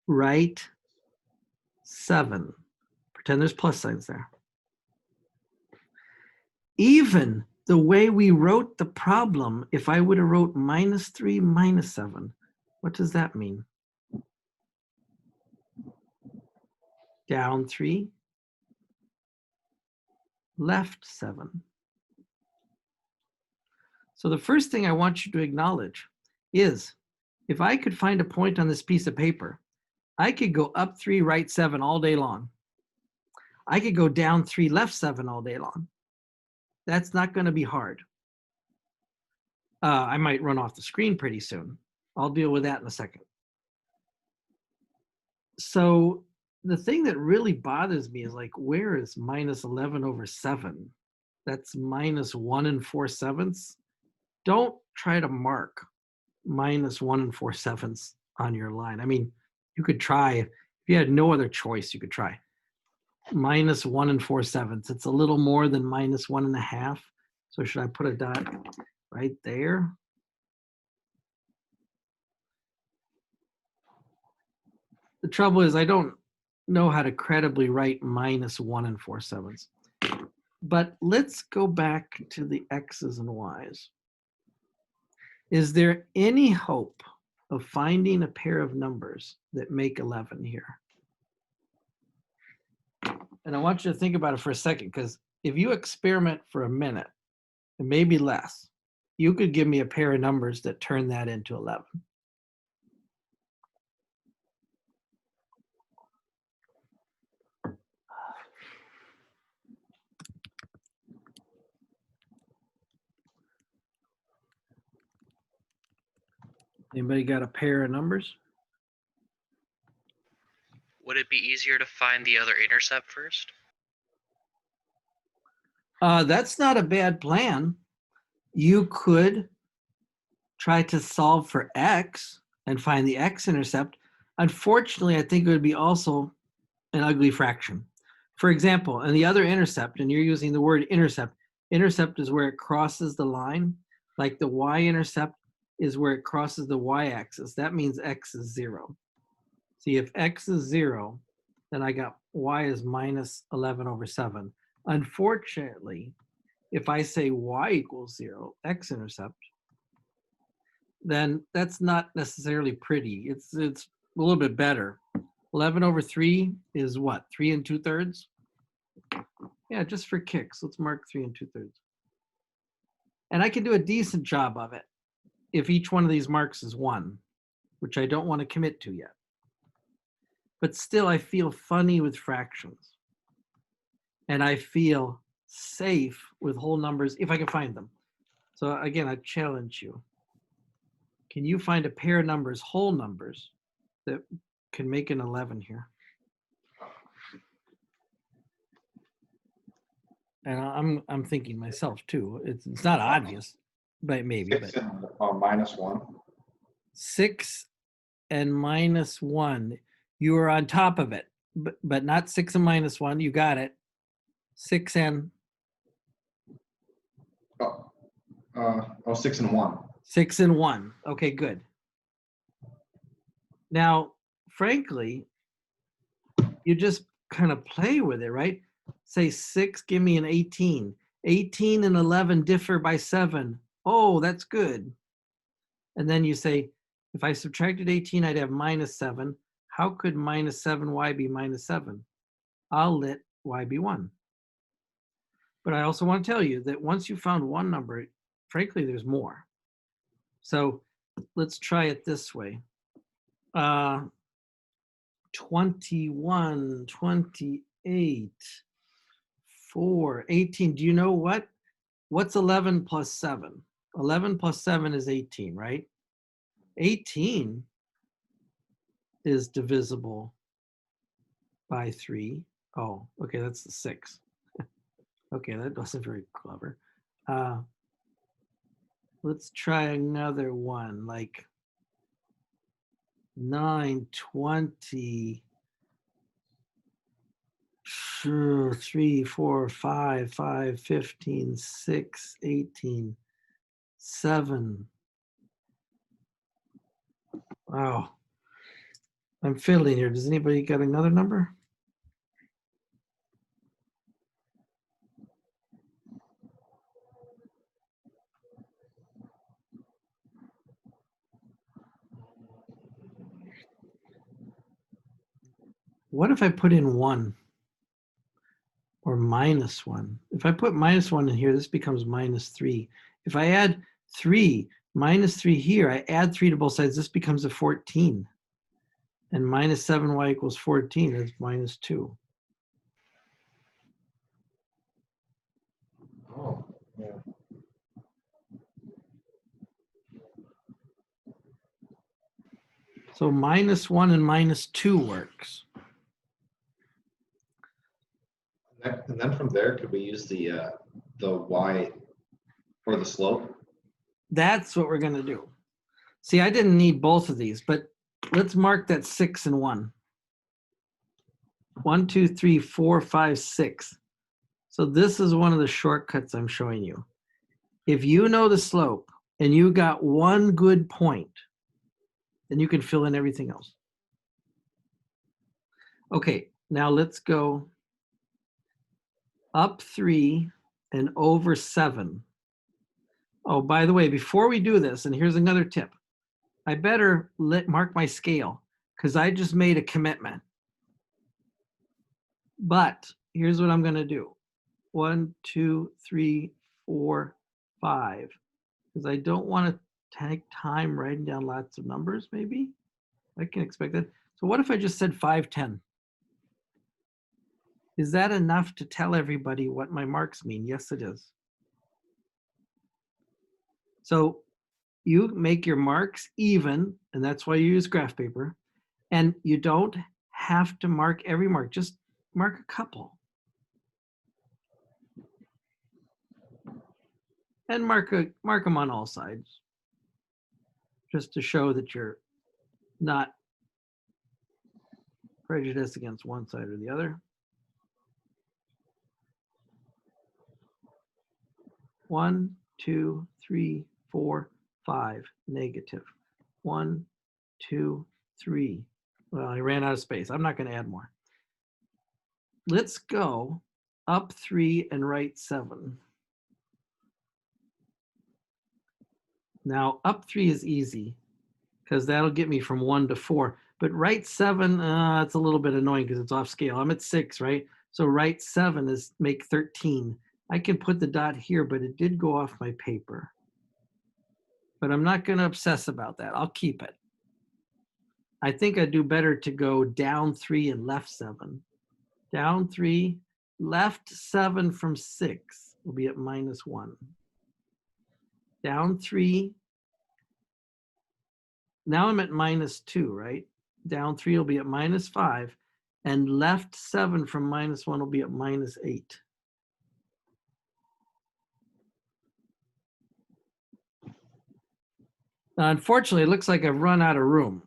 right 7. Pretend there's plus signs there. Even the way we wrote the problem, if I would have wrote -3, -7, what does that mean? Down 3, left 7. So the first thing I want you to acknowledge is if I could find a point on this piece of paper, I could go up 3, right 7 all day long. I could go down 3, left 7 all day long. That's not going to be hard. I might run off the screen pretty soon. I'll deal with that in a second. So the thing that really bothers me is like, where is minus 11 over 7? That's minus 1 4/7. Don't try to mark minus 1 4/7 on your line. I mean, you could try, if you had no other choice, you could try. Minus 1 4/7. It's a little more than minus 1.5. So should I put a dot right there? The trouble is I don't know how to credibly write minus 1 4/7. But let's go back to the X's and Y's. Is there any hope of finding a pair of numbers that make 11 here? And I want you to think about it for a second, because if you experiment for a minute, and maybe less, you could give me a pair of numbers that turn that into 11. Anybody got a pair of numbers? Would it be easier to find the other intercept first? That's not a bad plan. You could try to solve for X and find the X-intercept. Unfortunately, I think it would be also an ugly fraction. For example, in the other intercept, and you're using the word intercept, intercept is where it crosses the line. Like the Y-intercept is where it crosses the Y-axis. That means X is 0. See, if X is 0, then I got Y is minus 11 over 7. Unfortunately, if I say Y equals 0, X-intercept, then that's not necessarily pretty. It's a little bit better. 11 over 3 is what? 3 2/3? Yeah, just for kicks, let's mark 3 2/3. And I can do a decent job of it if each one of these marks is 1, which I don't want to commit to yet. But still, I feel funny with fractions. And I feel safe with whole numbers if I can find them. So again, I challenge you. Can you find a pair of numbers, whole numbers, that can make an 11 here? And I'm thinking myself too. It's not obvious, but maybe. 6 But and minus 1. 6 and minus 1, you are on top of it, but not 6 and minus 1. You got it. 6 and 6 and 1. 6 and 1. Okay, good. Now, frankly, you just kind of play with it, right? Say 6, give me an 18. 18 and 11 differ by 7. Oh, that's good. And then you say, if I subtracted 18, I'd have minus 7. How could minus 7y be minus 7? I'll let y be 1. But I also want to tell you that once you found one number, frankly, there's more. So let's try it this way. 21, 28, 4, 18. Do you know what? What's 11 plus 7? 11 plus 7 is 18, right? 18 is divisible by 3. Oh, okay, that's the 6. Okay, that wasn't very clever. Let's try another one, like 9, 20, 3, 4, 5, 5, 15, 6, 18, 7. Wow. I'm fiddling here. Does anybody got another number? What if I put in 1 or minus 1? If I put minus 1 in here, this becomes minus 3. If I add 3 minus 3 here. I add 3 to both sides. This becomes a 14. And minus 7y equals 14 is minus 2. Oh, yeah. So minus 1 and minus 2 works. And then from there, could we use the y for the slope? That's what we're going to do. See, I didn't need both of these, but let's mark that 6 and 1. 1, 2, 3, 4, 5, 6. So this is one of the shortcuts I'm showing you. If you know the slope and you got one good point, then you can fill in everything else. Okay, now let's go up 3 and over 7. Oh, by the way, before we do this, and here's another tip, I better mark my scale because I just made a commitment. But here's what I'm going to do. 1, 2, 3, 4, 5. Because I don't want to take time writing down lots of numbers, maybe. I can expect that. So what if I just said 5, 10? Is that enough to tell everybody what my marks mean? Yes, it is. So you make your marks even, and that's why you use graph paper. And you don't have to mark every mark, just mark a couple. And mark them on all sides, just to show that you're not prejudiced against one side or the other. 1, 2, 3, 4, 5, negative. 1, 2, 3. Well, I ran out of space. I'm not going to add more. Let's go up 3 and right 7. Now, up 3 is easy because that'll get me from 1 to 4. But right 7, it's a little bit annoying because it's off scale. I'm at 6, right? So right 7 is make 13. I can put the dot here, but it did go off my paper. But I'm not going to obsess about that. I'll keep it. I think I'd do better to go down 3 and left 7. Down 3, left 7 from 6 will be at minus 1. Down 3. Now I'm at minus 2, right? Down 3 will be at minus 5. And left 7 from minus 1 will be at minus 8. Now, unfortunately, it looks like I've run out of room.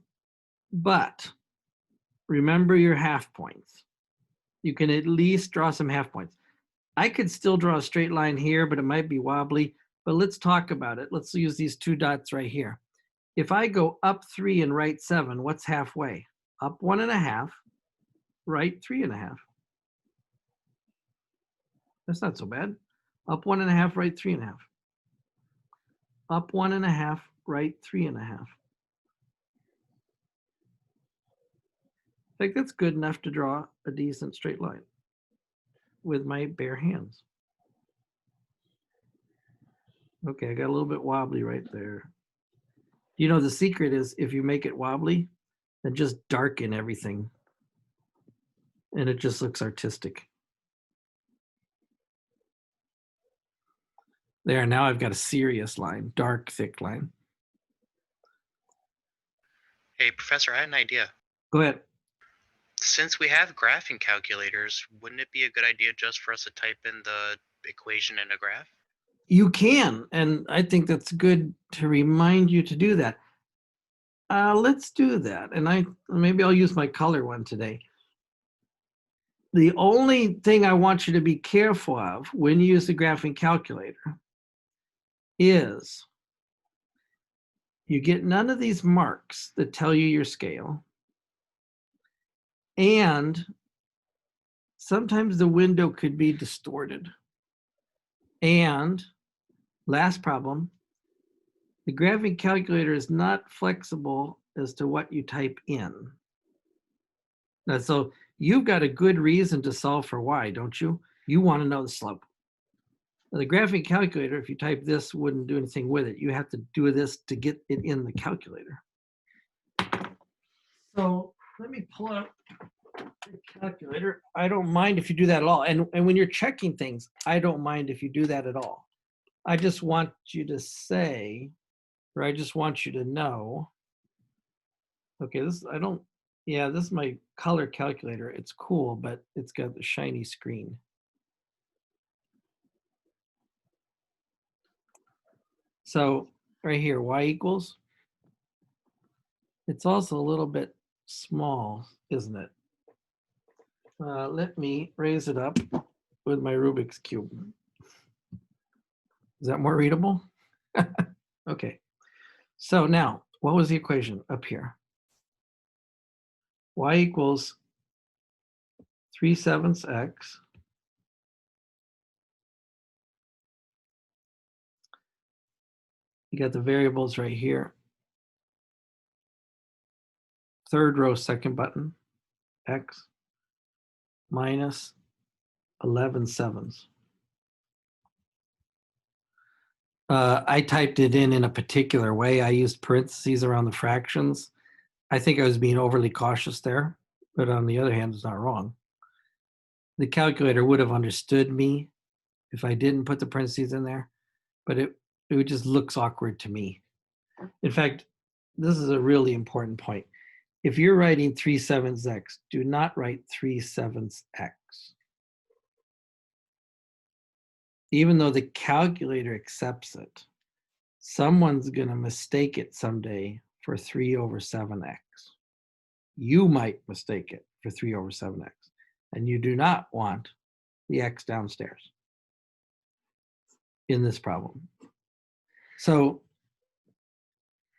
But remember your half points. You can at least draw some half points. I could still draw a straight line here, but it might be wobbly. But let's talk about it. Let's use these 2 dots right here. If I go up 3 and right 7, what's halfway? Up 1.5, right 3.5. That's not so bad. Up 1.5, right 3.5. Up 1.5, right 3.5. I think that's good enough to draw a decent straight line with my bare hands. Okay, I got a little bit wobbly right there. You know, the secret is if you make it wobbly, then just darken everything. And it just looks artistic. There, now I've got a serious line, dark, thick line. Hey, Professor, I had an idea. Go ahead. Since we have graphing calculators, wouldn't it be a good idea just for us to type in the equation in a graph? You can, and I think that's good to remind you to do that. Let's do that, and maybe I'll use my color one today. The only thing I want you to be careful of when you use the graphing calculator is you get none of these marks that tell you your scale, and sometimes the window could be distorted. And last problem, the graphing calculator is not flexible as to what you type in. Now, so you've got a good reason to solve for y, don't you? You want to know the slope. The graphing calculator, if you type this, wouldn't do anything with it. You have to do this to get it in the calculator. So let me pull up the calculator. I don't mind if you do that at all. And when you're checking things, I don't mind if you do that at all. I just want you to say, or I just want you to know, okay, this, I don't, yeah, this is my color calculator. It's cool, but it's got the shiny screen. So right here, y equals, it's also a little bit small, isn't it? Let me raise it up with my Rubik's Cube. Is that more readable? Okay. So now, what was the equation up here? Y equals 3/7 x You got the variables right here. Third row, second button, x minus 11/7. I typed it in a particular way. I used parentheses around the fractions. I think I was being overly cautious there, but on the other hand, it's not wrong. The calculator would have understood me if I didn't put the parentheses in there, but it just looks awkward to me. In fact, this is a really important point. If you're writing 3/7 x, do not write 3/7 x. Even though the calculator accepts it, someone's going to mistake it someday for 3/7x. You might mistake it for 3/7x, and you do not want the x downstairs in this problem. So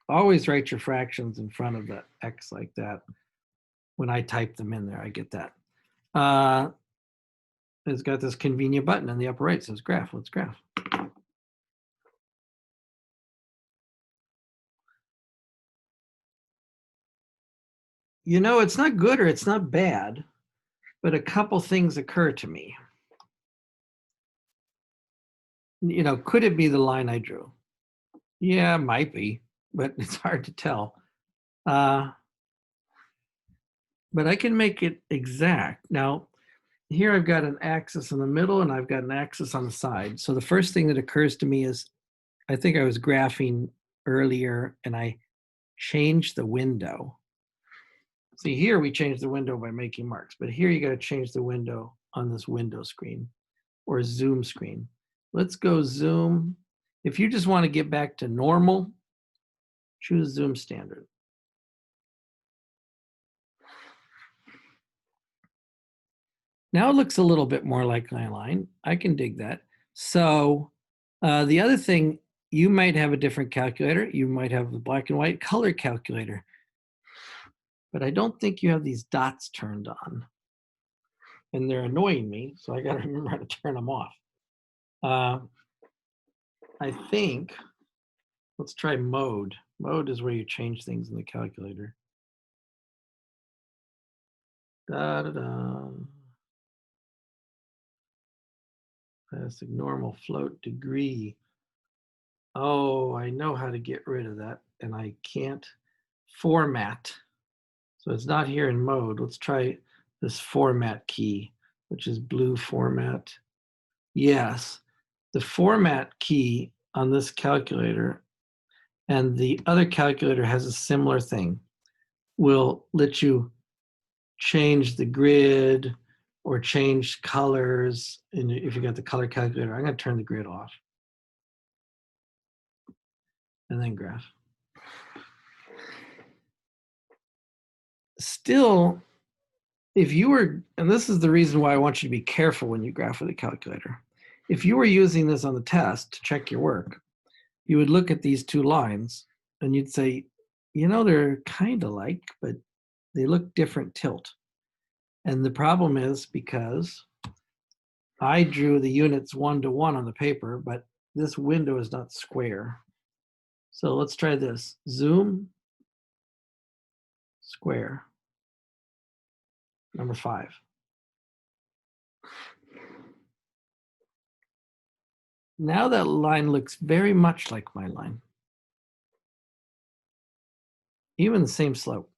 always write your fractions in front of the x like that. When I type them in there, I get that. It's got this convenient button in the upper right. It says graph. Let's graph. You know, it's not good or it's not bad, but a couple things occur to me. You know, could it be the line I drew? Yeah, might be, but it's hard to tell. But I can make it exact. Now, here I've got an axis in the middle and I've got an axis on the side. So the first thing that occurs to me is, I think I was graphing earlier and I changed the window. See, here we changed the window by making marks, but here you got to change the window on this window screen or zoom screen. Let's go zoom. If you just want to get back to normal, choose zoom standard. Now it looks a little bit more like my line. I can dig that. So the other thing, you might have a different calculator. You might have the black and white color calculator. But I don't think you have these dots turned on. And they're annoying me, so I got to remember how to turn them off. I think, let's try mode. Mode is where you change things in the calculator. Da-da-da. Classic normal float degree. Oh, I know how to get rid of that, and I can't. Format. So it's not here in mode. Let's try this format key, which is blue format. Yes, the format key on this calculator and the other calculator has a similar thing. Will let you change the grid or change colors. And if you got the color calculator, I'm going to turn the grid off. And then graph. Still, if you were, and this is the reason why I want you to be careful when you graph with a calculator. If you were using this on the test to check your work, you would look at these two lines and you'd say, you know, they're kind of like, but they look different tilt. And the problem is because I drew the units 1 to 1 on the paper, but this window is not square. So let's try this. Zoom, square, number 5. Now that line looks very much like my line. Even the same slope.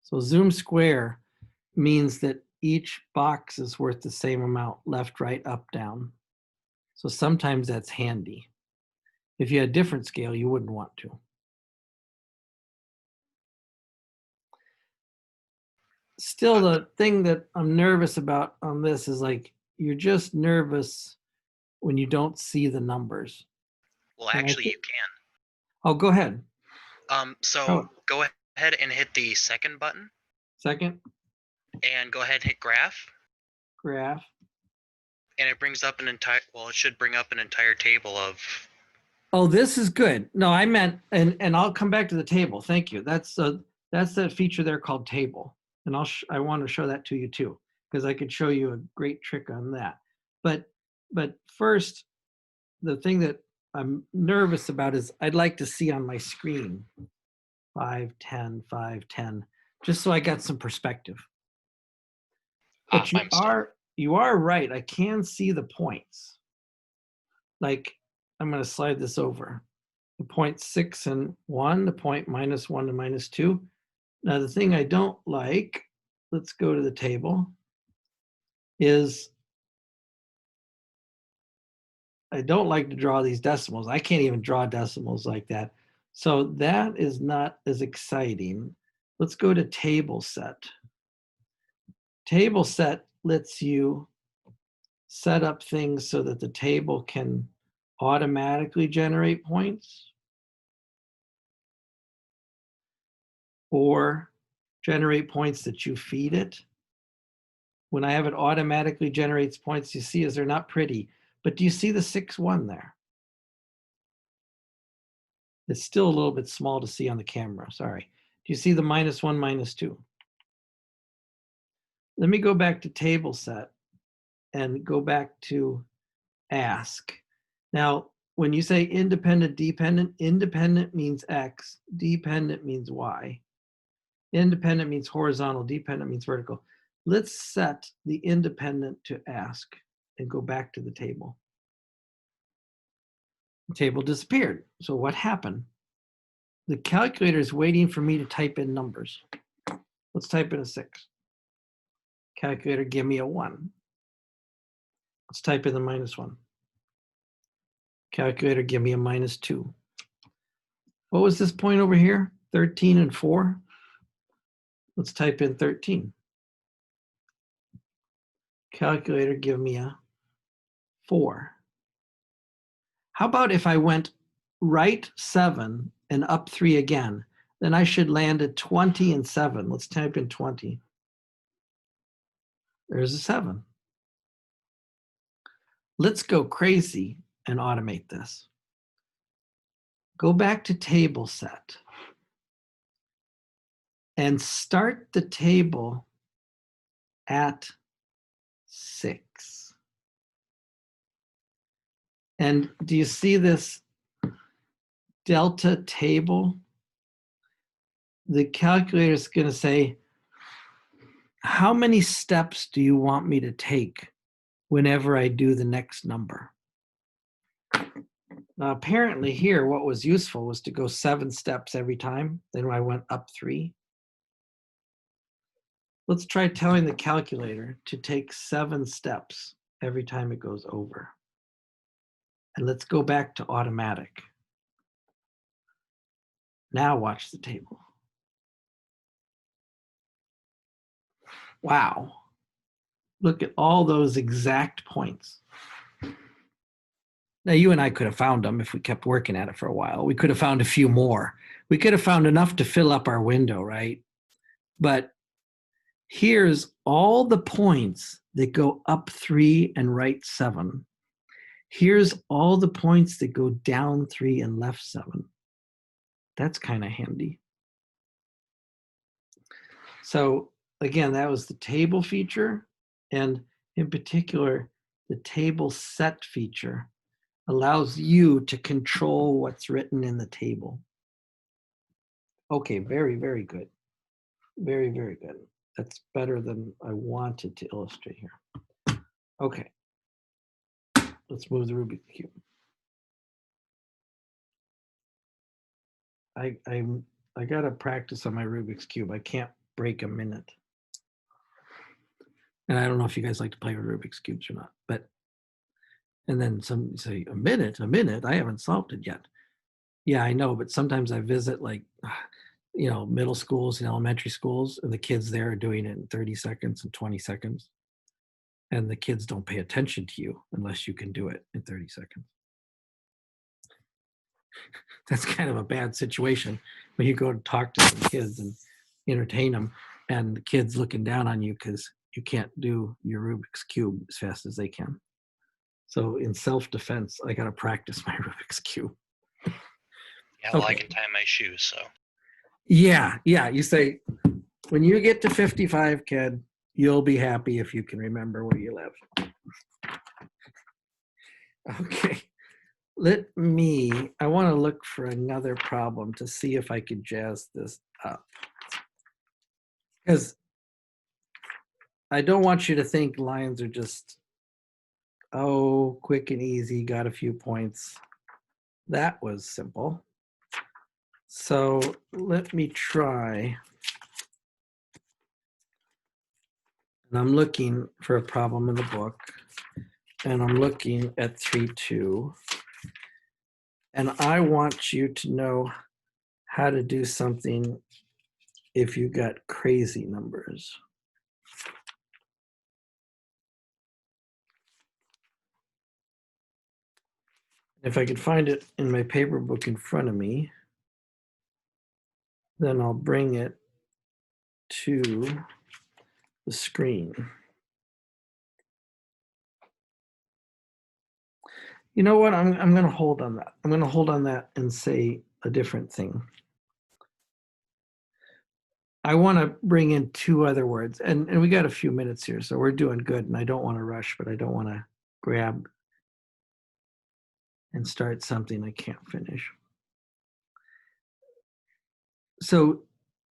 So zoom square means that each box is worth the same amount, left, right, up, down. So sometimes that's handy. If you had a different scale, you wouldn't want to. Still, the thing that I'm nervous about on this is like, you're just nervous when you don't see the numbers. Well, And I actually, thi- you can. Oh, go ahead. So go ahead and hit the second button, Second, and go ahead and hit graph, graph. and it brings up an entire. Well, it should bring up an entire table of. Oh, this is good. No, I meant, and I'll come back to the table. Thank you. That's that feature there called table. And I want to show that to you too, because I could show you a great trick on that. But first, the thing that I'm nervous about is I'd like to see on my screen 5, 10, 5, 10, just so I got some perspective. But My mistake. you are right. I can see the points. Like, I'm going to slide this over. The point 6 and 1, the point -1 and -2. Now, the thing I don't like, let's go to the table, is I don't like to draw these decimals. I can't even draw decimals like that. So that is not as exciting. Let's go to table set. Table set lets you set up things so that the table can automatically generate points or generate points that you feed it. When I have it automatically generates points, you see is they're not pretty, but do you see the 6-1 there? It's still a little bit small to see on the camera, sorry. Do you see the -1, -2? Let me go back to table set and go back to ask. Now, when you say independent, dependent, independent means X, dependent means Y. Independent means horizontal, dependent means vertical. Let's set the independent to ask and go back to the table. The table disappeared. So what happened? The calculator is waiting for me to type in numbers. Let's type in a 6. Calculator, give me a 1. Let's type in the -1. Calculator, give me a -2. What was this point over here? 13 and 4? Let's type in 13. Calculator, give me a 4. How about if I went right 7 and up 3 again? Then I should land at 20 and 7. Let's type in 20. There's a 7. Let's go crazy and automate this. Go back to table set and start the table at 6. And do you see this delta table? The calculator is going to say, how many steps do you want me to take whenever I do the next number? Now, apparently here, what was useful was to go 7 steps every time. Then I went up 3. Let's try telling the calculator to take 7 steps every time it goes over. And let's go back to automatic. Now watch the table. Wow. Look at all those exact points. Now, you and I could have found them if we kept working at it for a while. We could have found a few more. We could have found enough to fill up our window, right? But here's all the points that go up 3 and right 7. Here's all the points that go down 3 and left 7. That's kind of handy. So again, that was the table feature. And in particular, the table set feature allows you to control what's written in the table. Okay, very, very good. Very, very good. That's better than I wanted to illustrate here. Okay. Let's move the Rubik's Cube. I gotta practice on my Rubik's Cube. I can't break a minute. And I don't know if you guys like to play with Rubik's Cubes or not, but, and then some say, a minute, I haven't solved it yet. Yeah, I know, but sometimes I visit like, middle schools and elementary schools, and the kids there are doing it in 30 seconds and 20 seconds. And the kids don't pay attention to you unless you can do it in 30 seconds. That's kind of a bad situation when you go to talk to some kids and entertain them, and the kids looking down on you because you can't do your Rubik's Cube as fast as they can. So in self-defense, I got to practice my Rubik's Cube. Yeah, well, I Okay. can tie my shoes, so. Yeah. You say, when you get to 55, kid, you'll be happy if you can remember where you live. Okay. I want to look for another problem to see if I could jazz this up. Because I don't want you to think lines are just, oh, quick and easy, got a few points. That was simple. So let me try. And I'm looking for a problem in the book. And I'm looking at 3-2. And I want you to know how to do something if you got crazy numbers. If I could find it in my paper book in front of me, then I'll bring it to the screen. You know what? I'm going to hold on that. I'm going to hold on that and say a different thing. I want to bring in two other words, and we got a few minutes here, so we're doing good, and I don't want to rush, but I don't want to grab and start something I can't finish. So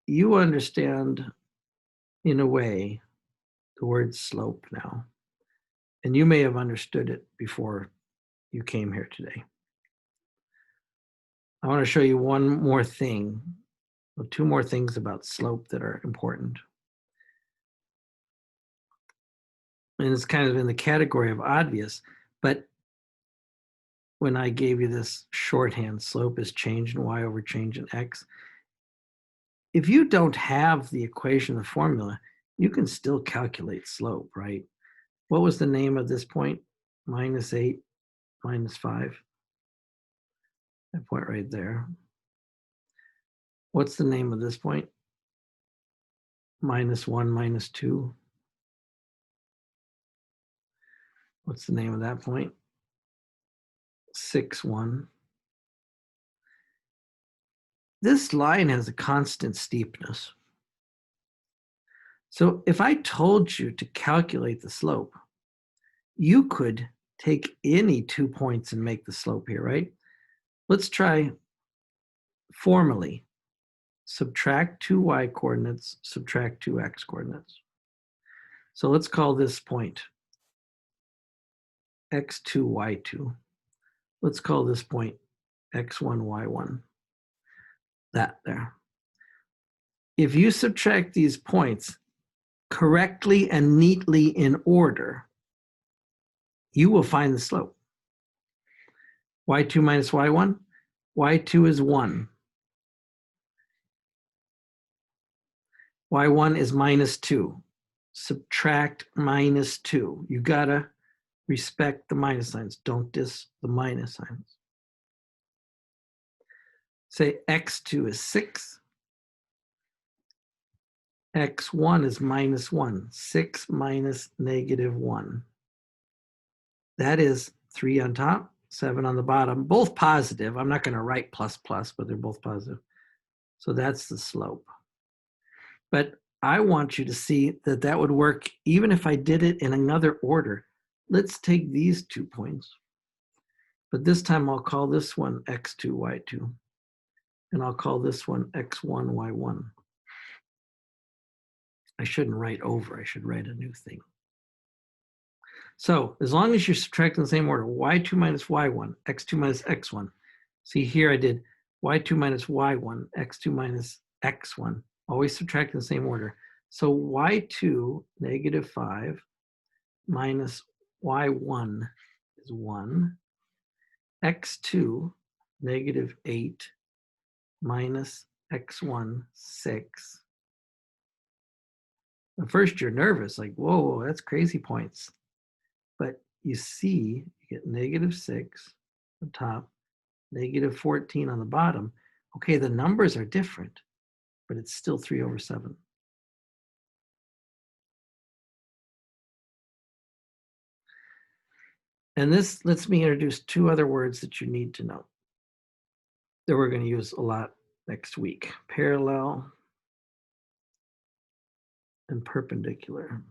you understand, in a way, the word slope now, and you may have understood it before you came here today. I want to show you one more thing, or two more things about slope that are important. And it's kind of in the category of obvious, but when I gave you this shorthand, slope is change in y over change in x, if you don't have the equation, the formula, you can still calculate slope, right? What was the name of this point? -8, -5. That point right there. What's the name of this point? -1, -2. What's the name of that point? 6, 1. This line has a constant steepness. So if I told you to calculate the slope, you could take any 2 points and make the slope here, right? Let's try formally. Subtract 2 y coordinates, subtract 2 x coordinates. So let's call this point x2, y2. Let's call this point x1, y1. That there. If you subtract these points correctly and neatly in order, you will find the slope. y2 minus y1, y2 is 1. y1 is -2. Subtract -2. You gotta respect the minus signs. Don't diss the minus signs. Say x2 is 6. x1 is -1. 6 minus -1. That is 3 on top, 7 on the bottom, both positive. I'm not going to write plus, but they're both positive. So that's the slope. But I want you to see that that would work even if I did it in another order. Let's take these 2 points. But this time I'll call this one x2, y2. And I'll call this one x1, y1. I shouldn't write over. I should write a new thing. So as long as you're subtracting the same order, y2 minus y1, x2 minus x1. See here I did y2 minus y1, x2 minus x1, always subtracting the same order. So y2 negative 5 minus y1 is 1. x2 negative 8 minus x1 6. At first you're nervous, like, whoa, that's crazy points. But you see, you get negative 6 on top, negative 14 on the bottom. Okay, the numbers are different, but it's still 3 over 7. And this lets me introduce two other words that you need to know that we're going to use a lot next week: parallel and perpendicular.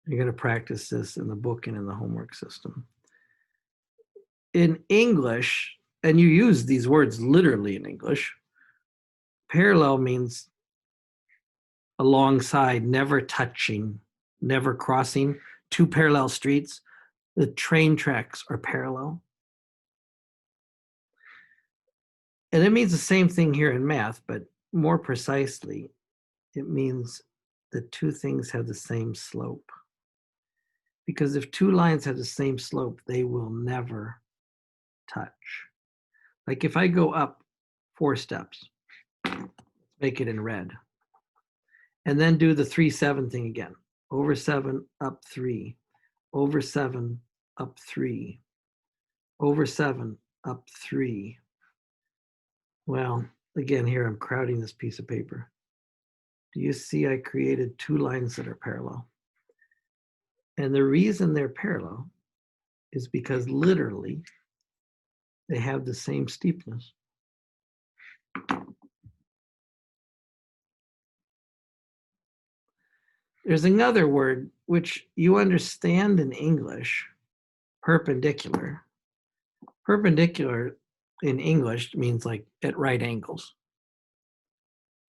You're going to practice this in the book and in the homework system. In English, and you use these words literally in English, parallel means alongside, never touching, never crossing two parallel streets. The train tracks are parallel. And it means the same thing here in math, but more precisely, it means that two things have the same slope. Because if two lines have the same slope, they will never touch. Like if I go up 4 steps, make it in red, and then do the 3, 7 thing again. Over 7, up 3, over 7, up 3, over 7, up 3. Well, again, here I'm crowding this piece of paper. Do you see I created 2 lines that are parallel? And the reason they're parallel is because literally they have the same steepness. There's another word which you understand in English, perpendicular. Perpendicular in English means like at right angles.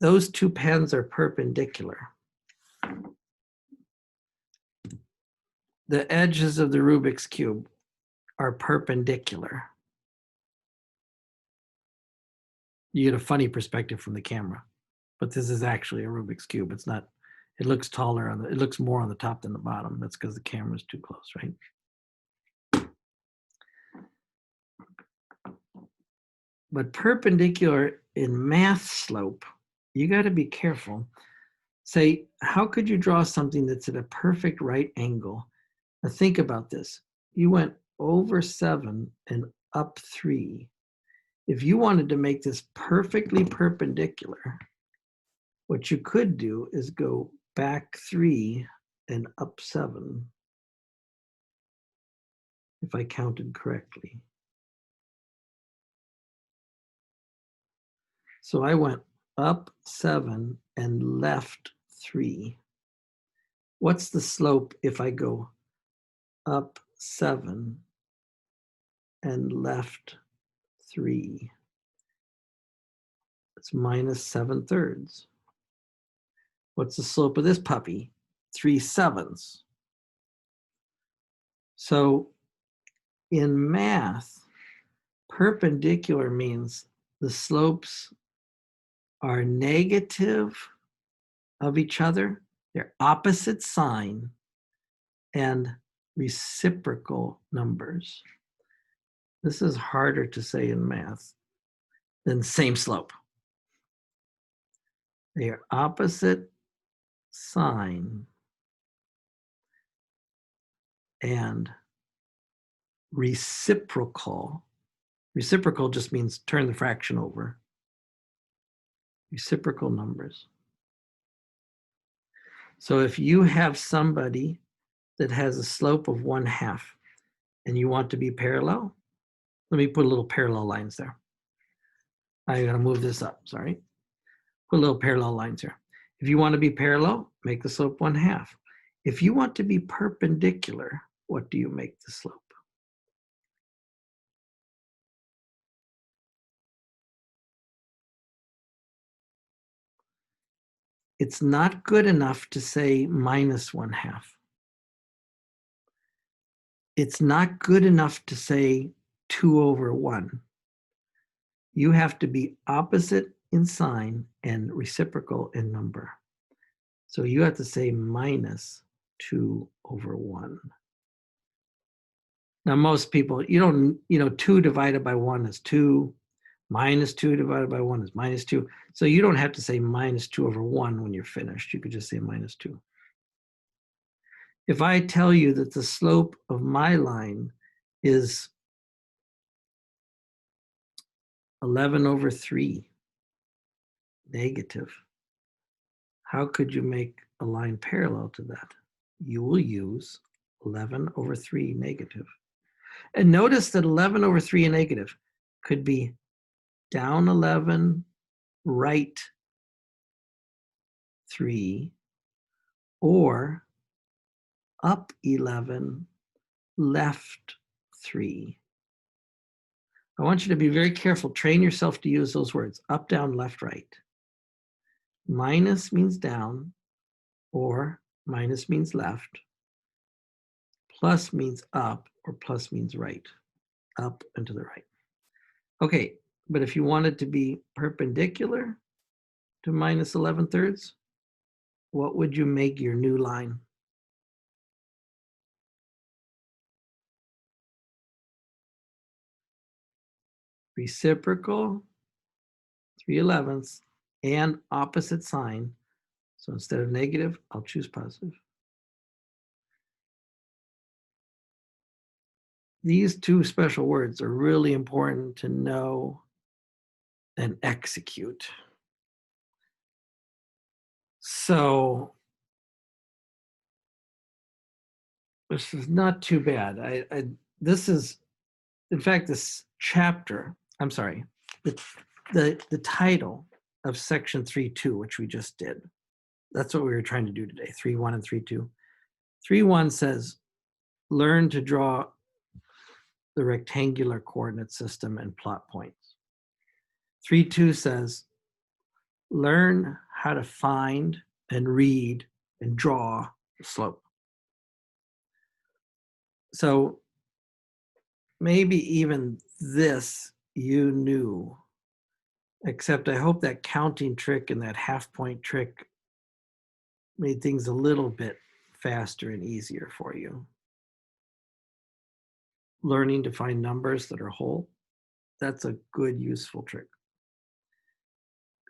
Those two pens are perpendicular. The edges of the Rubik's Cube are perpendicular. You get a funny perspective from the camera, but this is actually a Rubik's Cube. It's not, it looks taller on the, it looks more on the top than the bottom. That's because the camera's too close, right? But perpendicular in math slope, you got to be careful. Say, how could you draw something that's at a perfect right angle? Now think about this. You went over 7 and up 3. If you wanted to make this perfectly perpendicular, what you could do is go back 3 and up 7, if I counted correctly. So I went up 7 and left 3. What's the slope if I go up 7 and left 3? It's minus 7/3. What's the slope of this puppy? 3/7. So in math, perpendicular means the slopes are negative of each other. They're opposite sign and reciprocal numbers. This is harder to say in math than same slope. They are opposite sign and reciprocal. Reciprocal just means turn the fraction over. Reciprocal numbers. So if you have somebody that has a slope of 1/2 and you want to be parallel, let me put a little parallel lines there. I gotta move this up, sorry. Put little parallel lines here. If you want to be parallel, make the slope 1/2. If you want to be perpendicular, what do you make the slope? It's not good enough to say minus 1/2. it's not good enough to say 2 over 1. You have to be opposite in sign and reciprocal in number. So you have to say minus 2 over 1. Now, most people, 2 divided by 1 is 2. Minus 2 divided by 1 is minus 2. So you don't have to say minus 2 over 1 when you're finished. You could just say minus 2. If I tell you that the slope of my line is 11 over 3 negative, how could you make a line parallel to that? You will use 11 over 3 negative. And notice that 11 over 3 negative could be down 11, right 3, or up 11, left 3. I want you to be very careful. Train yourself to use those words, up, down, left, right. Minus means down, or minus means left. Plus means up, or plus means right, up and to the right. Okay, but if you want it to be perpendicular to minus 11 thirds, what would you make your new line? Reciprocal, 3/11ths, and opposite sign. So instead of negative, I'll choose positive. These two special words are really important to know and execute. So this is not too bad. This is, in fact, this chapter, I'm sorry, the title of section 3.2, which we just did. That's what we were trying to do today, 3.1 and 3.2. 3.1 says, learn to draw the rectangular coordinate system and plot points. 3.2 says, learn how to find and read and draw the slope. So maybe even this you knew, except I hope that counting trick and that half point trick made things a little bit faster and easier for you. Learning to find numbers that are whole, that's a good, useful trick.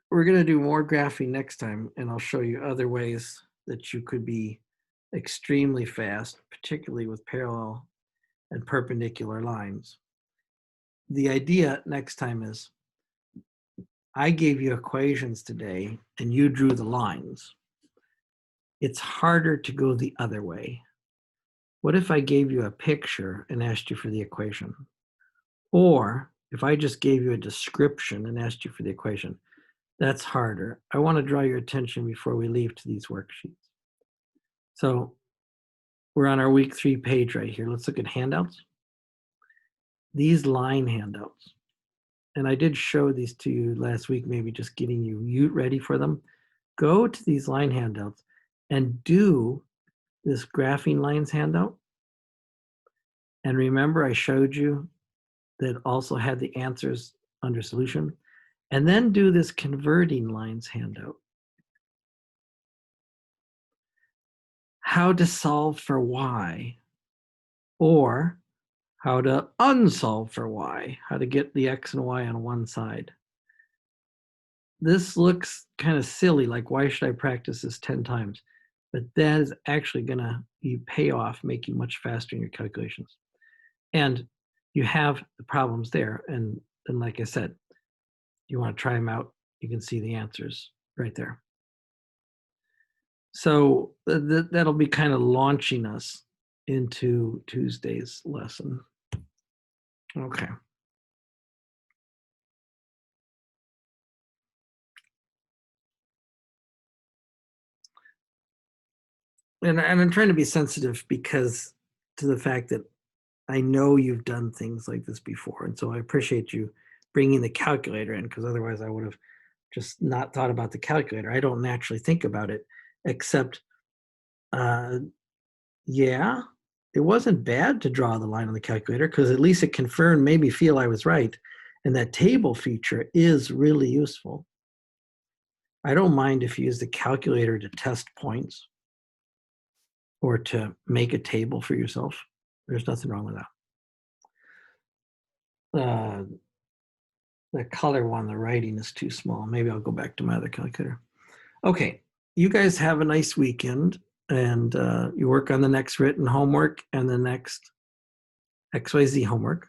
We're going to do more graphing next time, and I'll show you other ways that you could be extremely fast, particularly with parallel and perpendicular lines. The idea next time is, I gave you equations today, and you drew the lines. It's harder to go the other way. What if I gave you a picture and asked you for the equation? Or if I just gave you a description and asked you for the equation? That's harder. I want to draw your attention before we leave to these worksheets. So we're on our week 3 page right here. Let's look at handouts. These line handouts. And I did show these to you last week, maybe just getting you ready for them. Go to these line handouts and do this graphing lines handout. And remember, I showed you that also had the answers under solution. And then do this converting lines handout. How to solve for y, or how to unsolve for y, how to get the x and y on one side. This looks kind of silly, like why should I practice this 10 times? But that is actually going to pay off, make you much faster in your calculations. And you have the problems there. And then, like I said, you want to try them out, you can see the answers right there. So that'll be kind of launching us into Tuesday's lesson. Okay. And I'm trying to be sensitive because to the fact that I know you've done things like this before. And so I appreciate you bringing the calculator in, because otherwise I would have just not thought about the calculator. I don't naturally think about it, except, yeah, it wasn't bad to draw the line on the calculator because at least it confirmed, made me feel I was right. And that table feature is really useful. I don't mind if you use the calculator to test points or to make a table for yourself. There's nothing wrong with that. The color one, the writing is too small. Maybe I'll go back to my other calculator. Okay, you guys have a nice weekend, and you work on the next written homework and the next XYZ homework.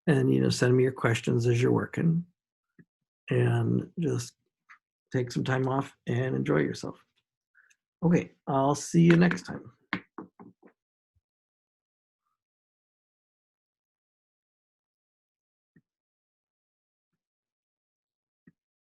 And, send me your questions as you're working. And just take some time off and enjoy yourself. Okay, I'll see you next time.